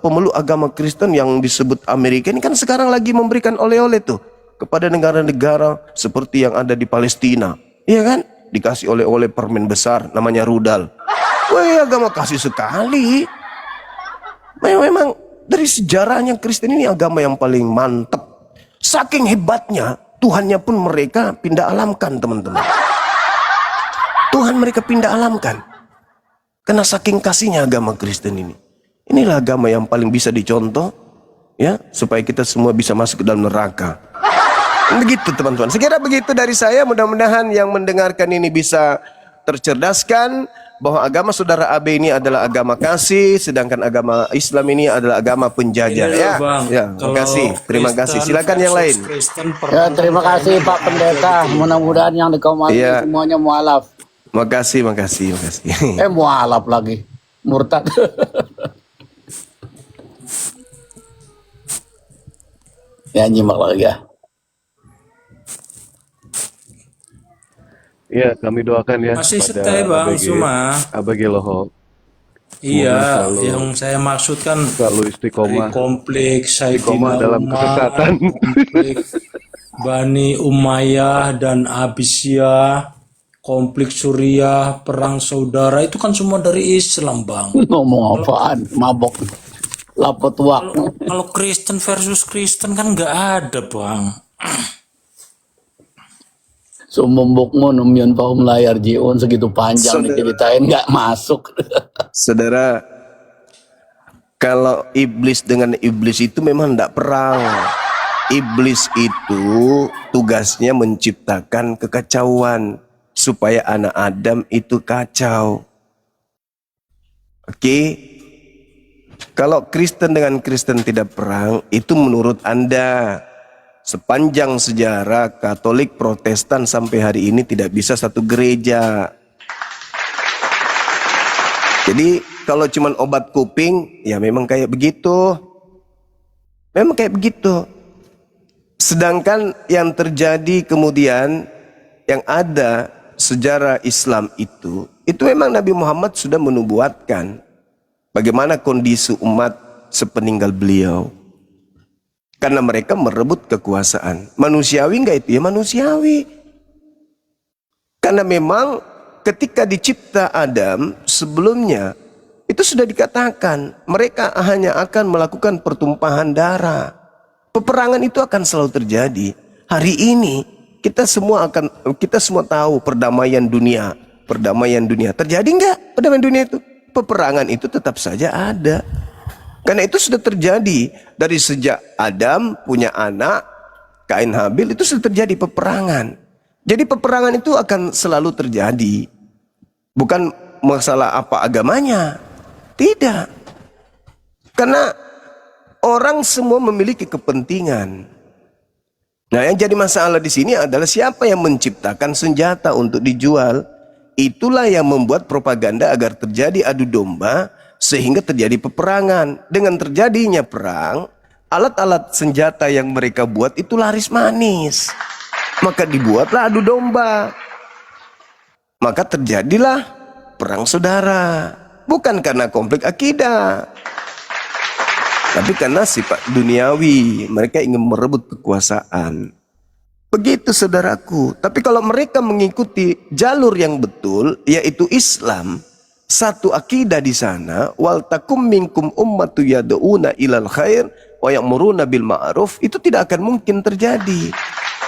A: pemeluk agama Kristen yang disebut Amerika ini kan sekarang lagi memberikan oleh-oleh tuh kepada negara-negara seperti yang ada di Palestina. Iya kan? Dikasih oleh-oleh permen besar namanya rudal. Agama kasih sekali. Memang dari sejarahnya Kristen ini agama yang paling mantap. Saking hebatnya, Tuhannya pun mereka pindah alamkan, teman-teman. Tuhan mereka pindah alamkan. Karena saking kasihnya agama Kristen ini. Inilah agama yang paling bisa dicontoh, ya, supaya kita semua bisa masuk ke dalam neraka. Begitu teman-teman. Sekira begitu dari saya. Mudah-mudahan yang mendengarkan ini bisa tercerdaskan bahwa agama saudara AB ini adalah agama kasih, sedangkan agama Islam ini adalah agama penjajah. Ya, terima kasih. Terima kasih. Silakan yang lain.
C: Ya, terima kasih Pak Pendeta. Mudah-mudahan yang dikomentari semuanya mualaf.
A: Makasih.
C: Mualaf lagi. Murtad. Ya, nyimak lagi ya.
G: Iya, kami doakan ya
B: Masih
G: pada
B: setia Bang,
G: ABG,
B: cuma
G: ABG Lohol.
B: iya,
G: selalu-
B: yang saya maksudkan
G: Selalu
B: dari
G: istiqomah.
B: konflik
G: Istiqomah dalam kesesatan.
B: konflik Bani Umayyah dan Abbasiyah, konflik Suriah, perang saudara, itu kan semua dari Islam, Bang.
C: Ngomong apaan? Mabok. Lapot waktu.
B: Kalau Kristen versus Kristen kan nggak ada, Bang.
C: Sumumbukmu numyun paum layar jiun segitu panjang diceritain nggak masuk.
A: Saudara, kalau iblis dengan iblis itu memang tidak perang. Iblis itu tugasnya menciptakan kekacauan supaya anak Adam itu kacau. Oke? Kalau Kristen dengan Kristen tidak perang, itu menurut Anda. Sepanjang sejarah Katolik, Protestan sampai hari ini tidak bisa satu gereja. Jadi kalau cuman obat kuping, ya memang kayak begitu. Memang kayak begitu. Sedangkan yang terjadi kemudian, yang ada sejarah Islam itu memang Nabi Muhammad sudah menubuatkan bagaimana kondisi umat sepeninggal beliau. Karena mereka merebut kekuasaan. Manusiawi enggak itu? Ya manusiawi. Karena memang ketika dicipta Adam sebelumnya, itu sudah dikatakan mereka hanya akan melakukan pertumpahan darah. Peperangan itu akan selalu terjadi. Hari ini kita semua tahu perdamaian dunia. Perdamaian dunia terjadi enggak? Perdamaian dunia itu, peperangan itu tetap saja ada. Karena itu sudah terjadi dari sejak Adam punya anak, Kain Habil, itu sudah terjadi peperangan. Jadi peperangan itu akan selalu terjadi. Bukan masalah apa agamanya. Tidak. Karena orang semua memiliki kepentingan. Nah, yang jadi masalah di sini adalah siapa yang menciptakan senjata untuk dijual. Itulah yang membuat propaganda agar terjadi adu domba sehingga terjadi peperangan. Dengan terjadinya perang, alat-alat senjata yang mereka buat itu laris manis. Maka dibuatlah adu domba. Maka terjadilah perang saudara. Bukan karena konflik akidah, tapi karena sifat duniawi. Mereka ingin merebut kekuasaan. Begitu saudaraku. Tapi kalau mereka mengikuti jalur yang betul, yaitu Islam, satu akidah di sana, wal takum minkum ummatu yad'una ilal khair wa ya'muruna bil ma'ruf, itu tidak akan mungkin terjadi.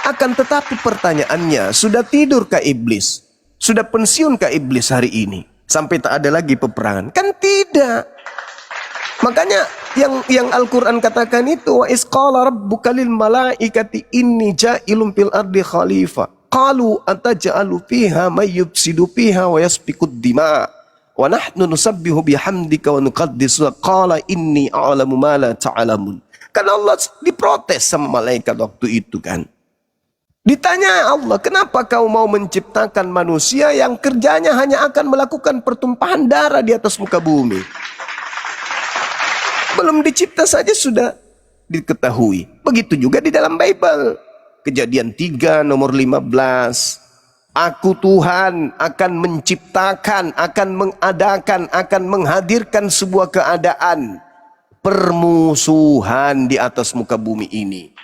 A: Akan tetapi pertanyaannya, sudah tidurkah iblis? Sudah pensiunkah iblis hari ini? Sampai tak ada lagi peperangan? Kan tidak. Makanya yang Al-Quran katakan itu, wa isqala rabbuka lil malaikati inni ja'ilun fil ardi khalifah. Qalu ataj'alu fiha may yufsidu fiha wa yasfikud dima' wa nahnu nusabbihu bihamdika wa nuqaddisu. Qala inni a'lamu ma la ta'lamun. Karena Allah diprotes sama malaikat waktu itu kan. Ditanya Allah, kenapa kau mau menciptakan manusia yang kerjanya hanya akan melakukan pertumpahan darah di atas muka bumi? Belum dicipta saja sudah diketahui. Begitu juga di dalam Bible. Kejadian 3 nomor 15. Aku Tuhan akan menciptakan, akan mengadakan, akan menghadirkan sebuah keadaan permusuhan di atas muka bumi ini.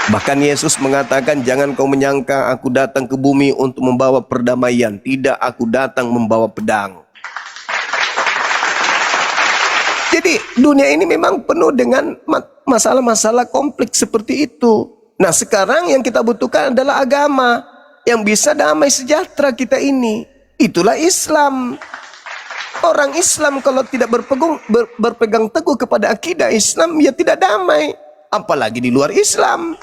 A: Bahkan Yesus mengatakan, jangan kau menyangka aku datang ke bumi untuk membawa perdamaian. Tidak, aku datang membawa pedang. Jadi dunia ini memang penuh dengan masalah-masalah kompleks seperti itu. Nah sekarang yang kita butuhkan adalah agama yang bisa damai sejahtera kita ini. Itulah Islam. Orang Islam kalau tidak berpegang teguh kepada akidah Islam, ya tidak damai. Apalagi di luar Islam.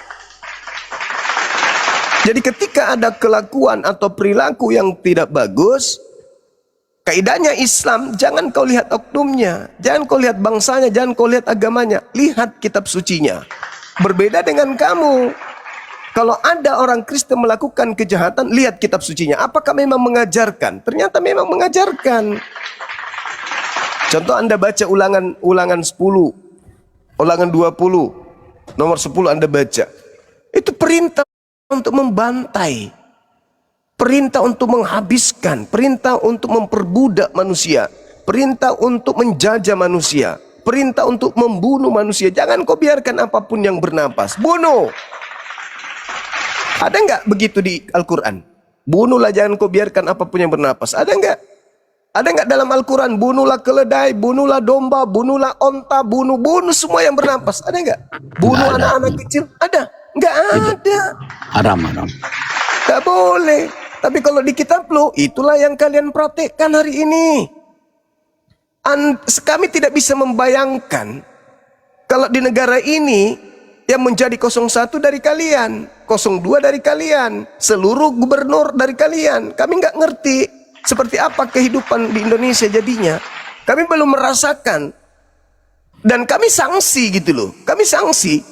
A: Jadi ketika ada kelakuan atau perilaku yang tidak bagus, kaidahnya Islam, jangan kau lihat oknumnya, jangan kau lihat bangsanya, jangan kau lihat agamanya, lihat kitab sucinya. Berbeda dengan kamu. Kalau ada orang Kristen melakukan kejahatan, lihat kitab sucinya. Apakah memang mengajarkan? Ternyata memang mengajarkan. Contoh Anda baca ulangan 10, ulangan 20, nomor 10 Anda baca. Itu perintah untuk membantai. Perintah untuk menghabiskan, perintah untuk memperbudak manusia, perintah untuk menjajah manusia, perintah untuk membunuh manusia. Jangan kau biarkan apapun yang bernapas, bunuh. Ada enggak begitu di Al-Quran? Bunuhlah, jangan kau biarkan apapun yang bernapas. Ada enggak? Ada enggak dalam Al-Quran? Bunuhlah keledai, bunuhlah domba, bunuhlah onta, bunuh semua yang bernapas. Ada enggak? Bunuh anak-anak kecil? Ada? Enggak ada.
C: Haram.
A: Enggak boleh. Tapi kalau di kitab lo, itulah yang kalian praktekkan hari ini. Kami tidak bisa membayangkan kalau di negara ini yang menjadi 01 dari kalian, 02 dari kalian, seluruh gubernur dari kalian. Kami nggak ngerti seperti apa kehidupan di Indonesia jadinya. Kami belum merasakan. Dan kami sanksi gitu loh. Kami sanksi.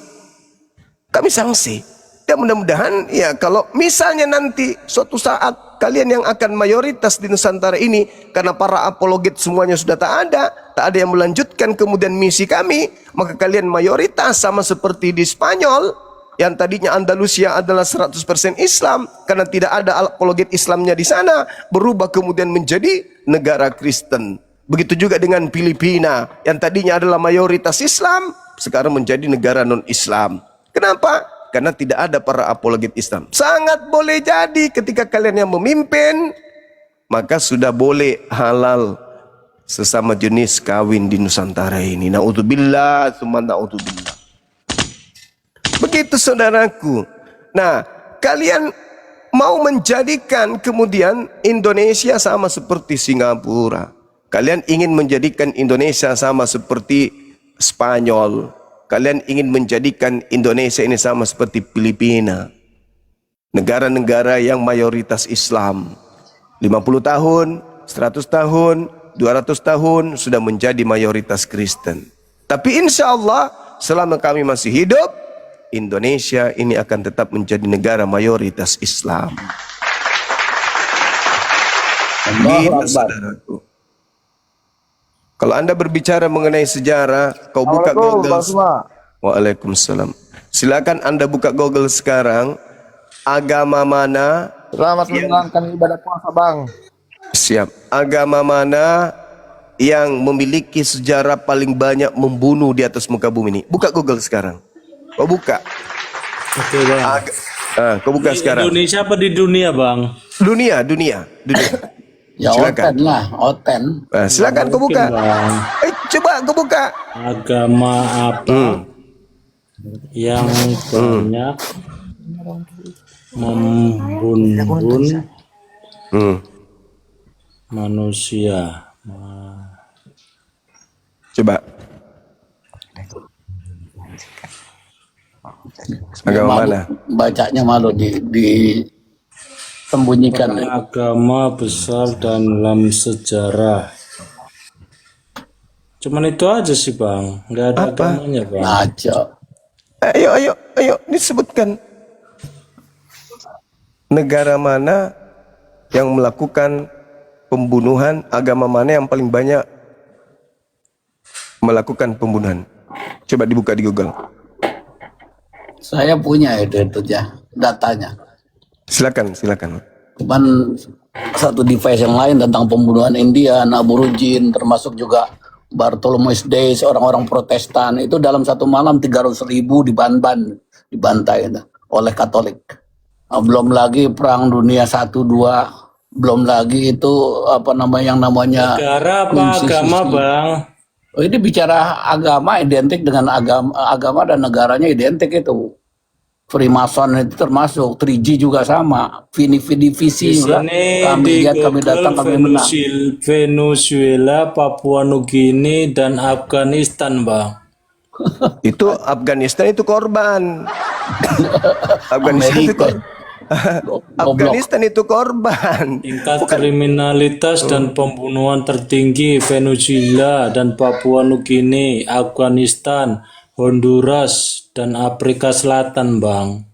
A: Ya mudah-mudahan ya kalau misalnya nanti suatu saat kalian yang akan mayoritas di Nusantara ini, karena para apologet semuanya sudah tak ada yang melanjutkan kemudian misi kami, maka kalian mayoritas sama seperti di Spanyol yang tadinya Andalusia adalah 100% Islam, karena tidak ada apologet Islamnya di sana, berubah kemudian menjadi negara Kristen. Begitu juga dengan Filipina yang tadinya adalah mayoritas Islam, sekarang menjadi negara non-Islam. Kenapa? Karena tidak ada para apologet Islam. Sangat boleh jadi ketika kalian yang memimpin, maka sudah boleh halal sesama jenis kawin di Nusantara ini. Na'udzubillah, summa na'udzubillah. Begitu saudaraku. Nah, kalian mau menjadikan kemudian Indonesia sama seperti Singapura. Kalian ingin menjadikan Indonesia sama seperti Spanyol. Kalian ingin menjadikan Indonesia ini sama seperti Filipina. Negara-negara yang mayoritas Islam. 50 tahun, 100 tahun, 200 tahun sudah menjadi mayoritas Kristen. Tapi insya Allah selama kami masih hidup, Indonesia ini akan tetap menjadi negara mayoritas Islam. Amin, saudaraku. Kalau Anda berbicara mengenai sejarah, kau buka Google. Waalaikumsalam. Silakan Anda buka Google sekarang. Agama mana?
H: Selamat menjalankan ibadah puasa, Bang.
A: Siap. Agama mana yang memiliki sejarah paling banyak membunuh di atas muka bumi ini? Buka Google sekarang. Kau buka.
B: Oke, Bang.
A: Kau buka
B: Di
A: sekarang.
B: Indonesia apa di dunia, Bang?
A: Dunia.
C: Ya
A: Silakan.
C: Oten lah, Oten.
A: Silakan kau buka.
B: Bang.
A: Coba kau buka.
B: Agama apa yang banyak membunuh manusia?
A: Coba. Agama mana?
C: Bacanya malu disembunyikan.
B: Agama besar dalam sejarah. Cuman itu aja sih, Bang. Nggak ada agamanya, Bang.
C: Ngaco.
A: Ayo disebutkan. Negara mana yang melakukan pembunuhan, agama mana yang paling banyak melakukan pembunuhan? Coba dibuka di Google.
C: Saya punya itu ya datanya.
A: Silakan.
C: Cuman satu device yang lain tentang pembunuhan Indian, Aborigin, termasuk juga Bartholomew Day, orang-orang Protestan itu dalam satu malam 300.000 dibantai oleh Katolik. Belum lagi Perang Dunia 1, 2, belum lagi itu yang namanya
B: Negara apa agama, Bang?
C: Oh, ini bicara agama identik dengan agama dan negaranya identik itu. Freemason itu termasuk, 3G juga sama, divisi juga. Kami lihat, kami datang, kami menang.
B: Venezuela, Papua Nugini, dan Afghanistan, Bang.
A: Itu Afghanistan itu korban. Afghanistan itu korban.
B: Tingkat kriminalitas dan pembunuhan tertinggi Venezuela dan Papua Nugini, Afghanistan, Honduras, dan Afrika Selatan, Bang.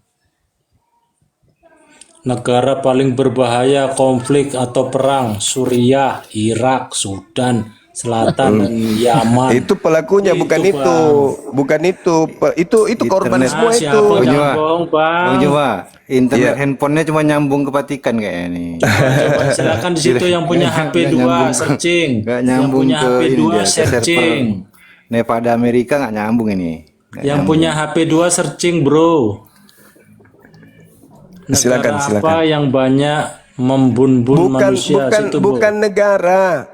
B: Negara paling berbahaya konflik atau perang Suriah, Irak, Sudan Selatan, dan Yaman.
A: Itu pelakunya, bukan
B: Itu,
A: itu. Bukan itu. Itu korban semua itu.
B: Siapa nyambung, Bang?
D: Internet handphonenya cuma nyambung ke Vatikan kayaknya nih.
B: Coba silakan di situ yang punya HP 2 searching.
D: Nggak
B: Yang
D: nyambung
B: punya
D: ke
B: HP
D: ini
B: 2
D: dia, ke
B: searching.
D: Nevada Amerika nggak nyambung ini.
B: Yang punya HP 2 searching, Bro. Negara
A: Silakan.
B: apa yang banyak membunuh manusia? Situ, Bro.
A: Bukan negara.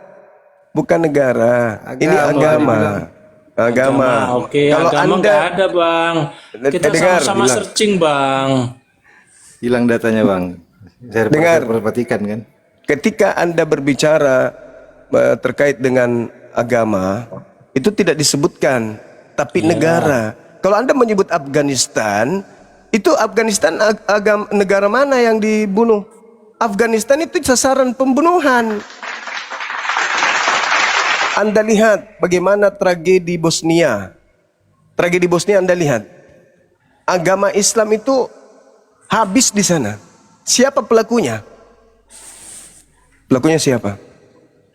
A: Ini agama.
B: Oke,
A: Kalau
B: agama
A: Anda
B: nggak ada, Bang. Kita
A: dengar,
B: sama-sama
A: bilang.
B: searching, Bang.
D: Hilang datanya, Bang.
A: Dengar.
D: Server Vatikan kan.
A: ketika Anda berbicara terkait dengan agama, itu tidak disebutkan, tapi negara. Kalau Anda menyebut Afghanistan, itu Afghanistan negara mana yang dibunuh? Afghanistan itu sasaran pembunuhan. Anda lihat bagaimana tragedi Bosnia. Tragedi Bosnia Anda lihat. Agama Islam itu habis di sana. Siapa pelakunya? Pelakunya siapa?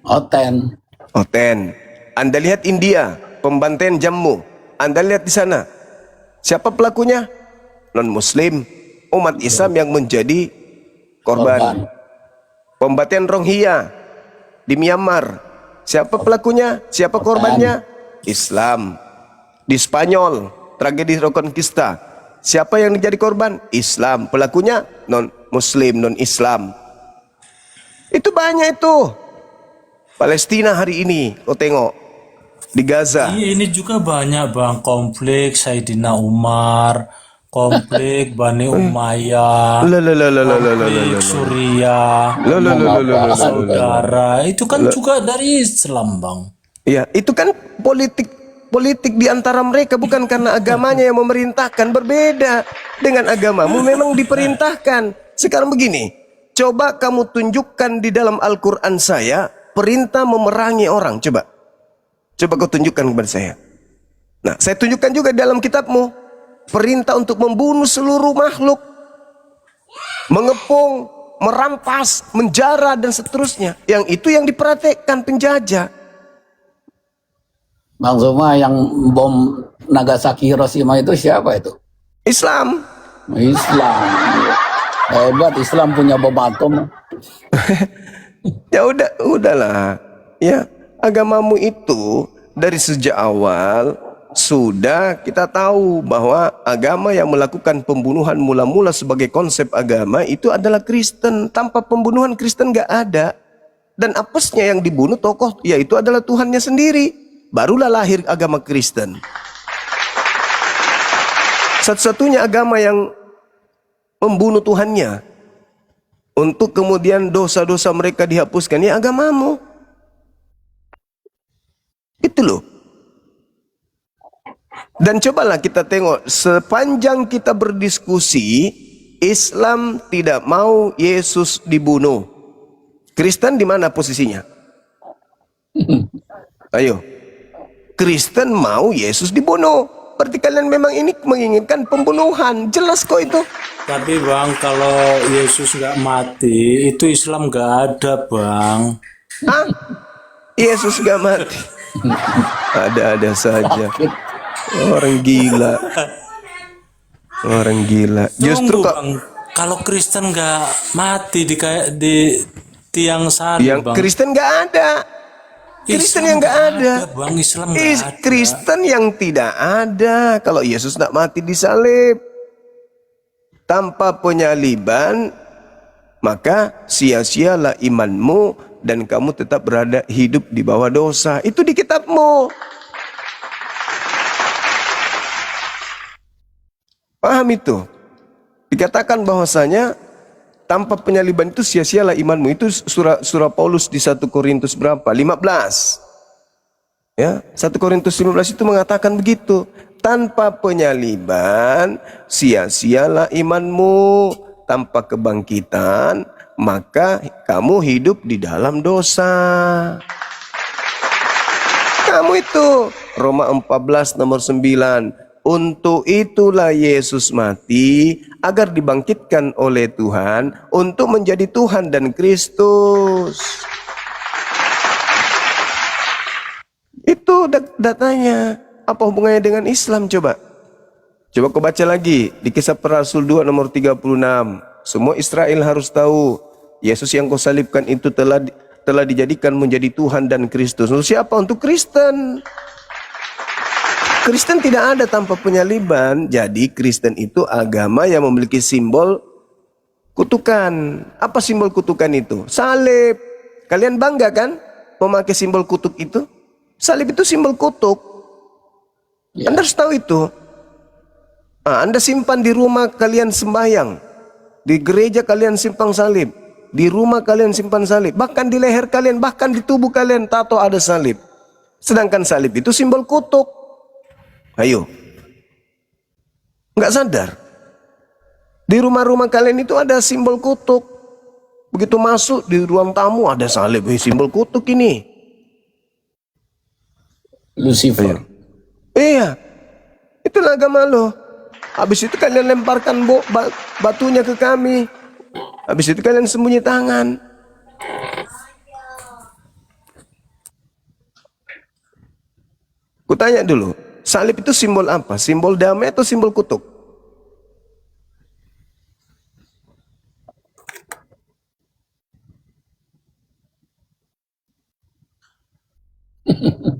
C: Oten.
A: Oten. Anda lihat India, pembantaian Jammu. Anda lihat di sana. Siapa pelakunya? Non-Muslim, umat Islam yang menjadi korban. Pembantaian Rohingya di Myanmar. Siapa pelakunya? Siapa korbannya? Islam. Di Spanyol, tragedi Reconquista. Siapa yang menjadi korban? Islam. Pelakunya non-Muslim, non-Islam. Itu banyak itu. Palestina hari ini, kau tengok. Di Gaza.
B: Iya, ini juga banyak bang, konflik Sayyidina Umar, konflik Bani Umayyah, konflik Suriah, saudara, itu kan juga dari Islam bang.
A: Iya, itu kan politik di antara mereka, bukan karena agamanya yang memerintahkan. Berbeda dengan agamamu, memang diperintahkan. Sekarang begini, coba kamu tunjukkan di dalam Al-Quran saya perintah memerangi orang. Coba kau tunjukkan kepada saya. Nah, saya tunjukkan juga dalam kitabmu perintah untuk membunuh seluruh makhluk, mengepung, merampas, menjara dan seterusnya. Yang itu yang diperhatikan penjajah.
C: Bang Zuma, yang bom Nagasaki Hiroshima itu siapa itu?
A: Islam.
C: Islam. Hebat, Islam punya bom atom.
A: Ya udahlah. Ya, agamamu itu dari sejak awal sudah kita tahu bahwa agama yang melakukan pembunuhan mula-mula sebagai konsep agama itu adalah Kristen. Tanpa pembunuhan Kristen gak ada. Dan apesnya yang dibunuh tokoh yaitu adalah Tuhannya sendiri. Barulah lahir agama Kristen. Satu-satunya agama yang membunuh Tuhannya untuk kemudian dosa-dosa mereka dihapuskan, ya agamamu. Itu loh. Dan cobalah kita tengok, sepanjang kita berdiskusi, Islam tidak mau Yesus dibunuh. Kristen di mana posisinya? Ayo. Kristen mau Yesus dibunuh. Berarti kalian memang ini menginginkan pembunuhan. Jelas kok itu.
B: Tapi bang, kalau Yesus nggak mati, itu Islam nggak ada bang.
A: Hah? Yesus nggak mati? Ada-ada saja. Orang gila. Orang gila. Justru
B: Tunggu, bang, kalau Kristen nggak mati di tiang salib,
A: yang
B: bang.
A: Kristen nggak ada. Kristen yang nggak ada.
B: Bang, Islam nggak ada.
A: Kristen yang tidak ada. Kalau Yesus tidak mati disalib tanpa penyaliban, maka sia-sialah imanmu dan kamu tetap berada hidup di bawah dosa. Itu di kitabmu. Paham itu? Dikatakan bahwasanya tanpa penyaliban itu sia-sialah imanmu. Itu surah Paulus di 1 Korintus berapa? 15. Ya, 1 Korintus 15 itu mengatakan begitu. Tanpa penyaliban sia-sialah imanmu. Tanpa kebangkitan maka kamu hidup di dalam dosa. Kamu itu Roma 14 nomor 9. Untuk itulah Yesus mati agar dibangkitkan oleh Tuhan untuk menjadi Tuhan dan Kristus. Itu datanya. Apa hubungannya dengan Islam coba? Coba kau baca lagi di Kisah Para Rasul 2 nomor 36. Semua Israel harus tahu Yesus yang kau salibkan itu telah dijadikan menjadi Tuhan dan Kristus. Untuk siapa? Untuk Kristen. Kristen tidak ada tanpa penyaliban. Jadi Kristen itu agama yang memiliki simbol kutukan. Apa simbol kutukan itu? Salib. Kalian bangga kan memakai simbol kutuk itu? Salib itu simbol kutuk. Anda harus tahu itu. Anda simpan di rumah kalian sembahyang. Di gereja kalian simpan salib. Di rumah kalian simpan salib. Bahkan di leher kalian, bahkan di tubuh kalian tato ada salib. Sedangkan salib itu simbol kutuk. Ayo. Nggak sadar. Di rumah-rumah kalian itu ada simbol kutuk. Begitu masuk di ruang tamu ada salib. Simbol kutuk ini.
C: Lucifer.
A: Iya. Itulah agama lo. Habis itu kalian lemparkan batunya ke kami. Habis itu kalian sembunyi tangan. Kutanya dulu, salib itu simbol apa? Simbol damai atau simbol kutuk?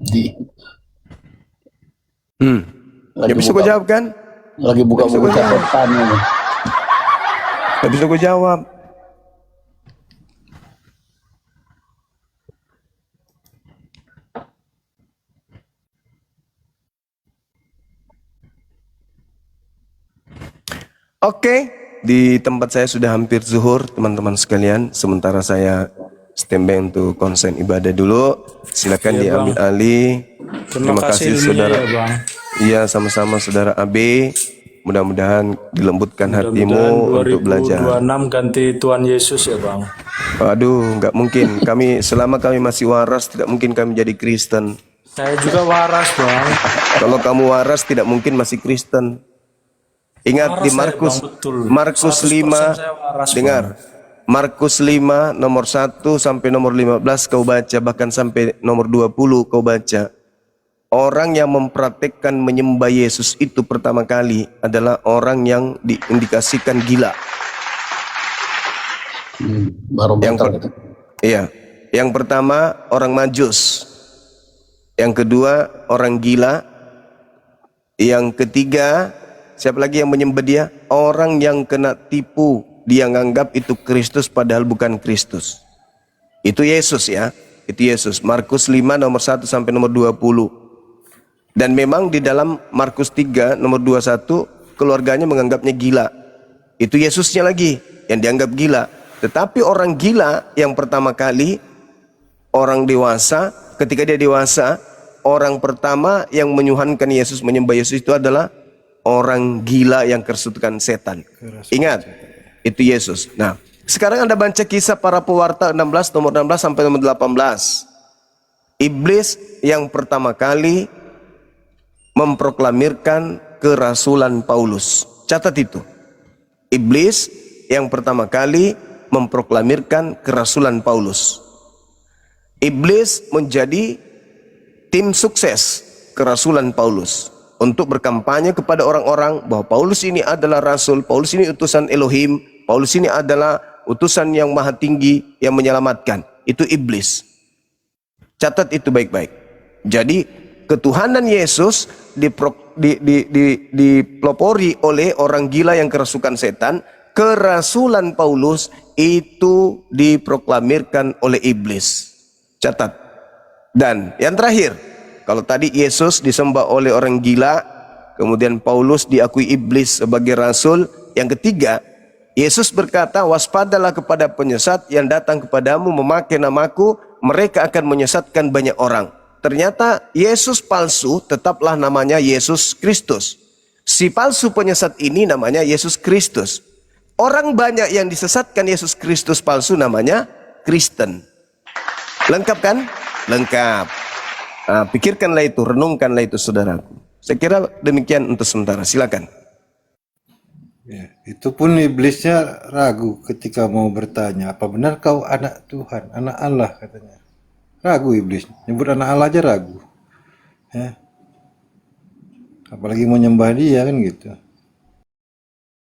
C: Di,
A: Ya bisa gue jawab kan?
C: lagi buka buku catatan ini.
A: Gak bisa gue jawab. Oke, di tempat saya sudah hampir zuhur, teman-teman sekalian. Sementara saya standby untuk konsen ibadah dulu. Silakan
B: Iya,
A: diambil alih.
B: Terima kasih ilmunya
A: saudara.
B: ya, Bang.
A: Iya, sama-sama saudara AB. Mudah-mudahan dilembutkan hatimu
B: Mudah-mudahan
A: untuk belajar.
B: 2026 ganti Tuhan Yesus ya, Bang.
A: Aduh, nggak mungkin. Selama kami masih waras, tidak mungkin kami jadi Kristen.
B: Saya juga waras, Bang.
A: Kalau kamu waras, tidak mungkin masih Kristen. Ingat
B: Waras
A: di
B: saya,
A: Markus,
B: Bang, betul.
A: Markus
B: 100%
A: 5,
B: saya waras,
A: dengar. Markus 5 nomor 1 sampai nomor 15 kau baca, bahkan sampai nomor 20 kau baca. Orang yang mempraktekkan menyembah Yesus itu pertama kali adalah orang yang diindikasikan gila.
C: Baru
A: Yang
C: bentar
A: per-
C: gitu.
A: Iya, yang pertama orang Majus, yang kedua orang gila, yang ketiga siapa lagi yang menyembah dia? Orang yang kena tipu, dia nganggap itu Kristus padahal bukan Kristus. Itu Yesus ya, itu Yesus. Markus 5 nomor 1 sampai nomor 20. Dan memang di dalam Markus 3 nomor 21 keluarganya menganggapnya gila. Itu Yesusnya lagi yang dianggap gila. Tetapi orang gila yang pertama kali, orang dewasa, ketika dia dewasa, orang pertama yang menyuhankan Yesus, menyembah Yesus itu adalah orang gila yang kerasukan setan. Ingat, itu Yesus. Nah, sekarang Anda baca kisah para pewarta 16 nomor 16 sampai nomor 18. Iblis yang pertama kali memproklamirkan kerasulan Paulus. Catat itu. Iblis yang pertama kali memproklamirkan kerasulan Paulus. Iblis menjadi tim sukses kerasulan Paulus untuk berkampanye kepada orang-orang bahwa Paulus ini adalah rasul, Paulus ini utusan Elohim, Paulus ini adalah utusan yang maha tinggi yang menyelamatkan. Itu iblis. Catat itu baik-baik. Jadi ketuhanan Yesus dipelopori oleh orang gila yang kerasukan setan. Kerasulan Paulus itu diproklamirkan oleh iblis. Catat. Dan yang terakhir, kalau tadi Yesus disembah oleh orang gila, kemudian Paulus diakui iblis sebagai rasul. Yang ketiga, Yesus berkata, waspadalah kepada penyesat yang datang kepadamu memakai namaku, mereka akan menyesatkan banyak orang. Ternyata Yesus palsu tetaplah namanya Yesus Kristus. Si palsu penyesat ini namanya Yesus Kristus. Orang banyak yang disesatkan Yesus Kristus palsu namanya Kristen. Lengkap kan? Lengkap. Nah, pikirkanlah itu, renungkanlah itu saudaraku. Saya kira demikian untuk sementara. Silakan.
D: Ya, itu pun iblisnya ragu ketika mau bertanya, apa benar kau anak Tuhan, anak Allah katanya. Ragu iblis, nyebut anak Allah aja ragu. Ya. Apalagi mau nyembah dia kan gitu.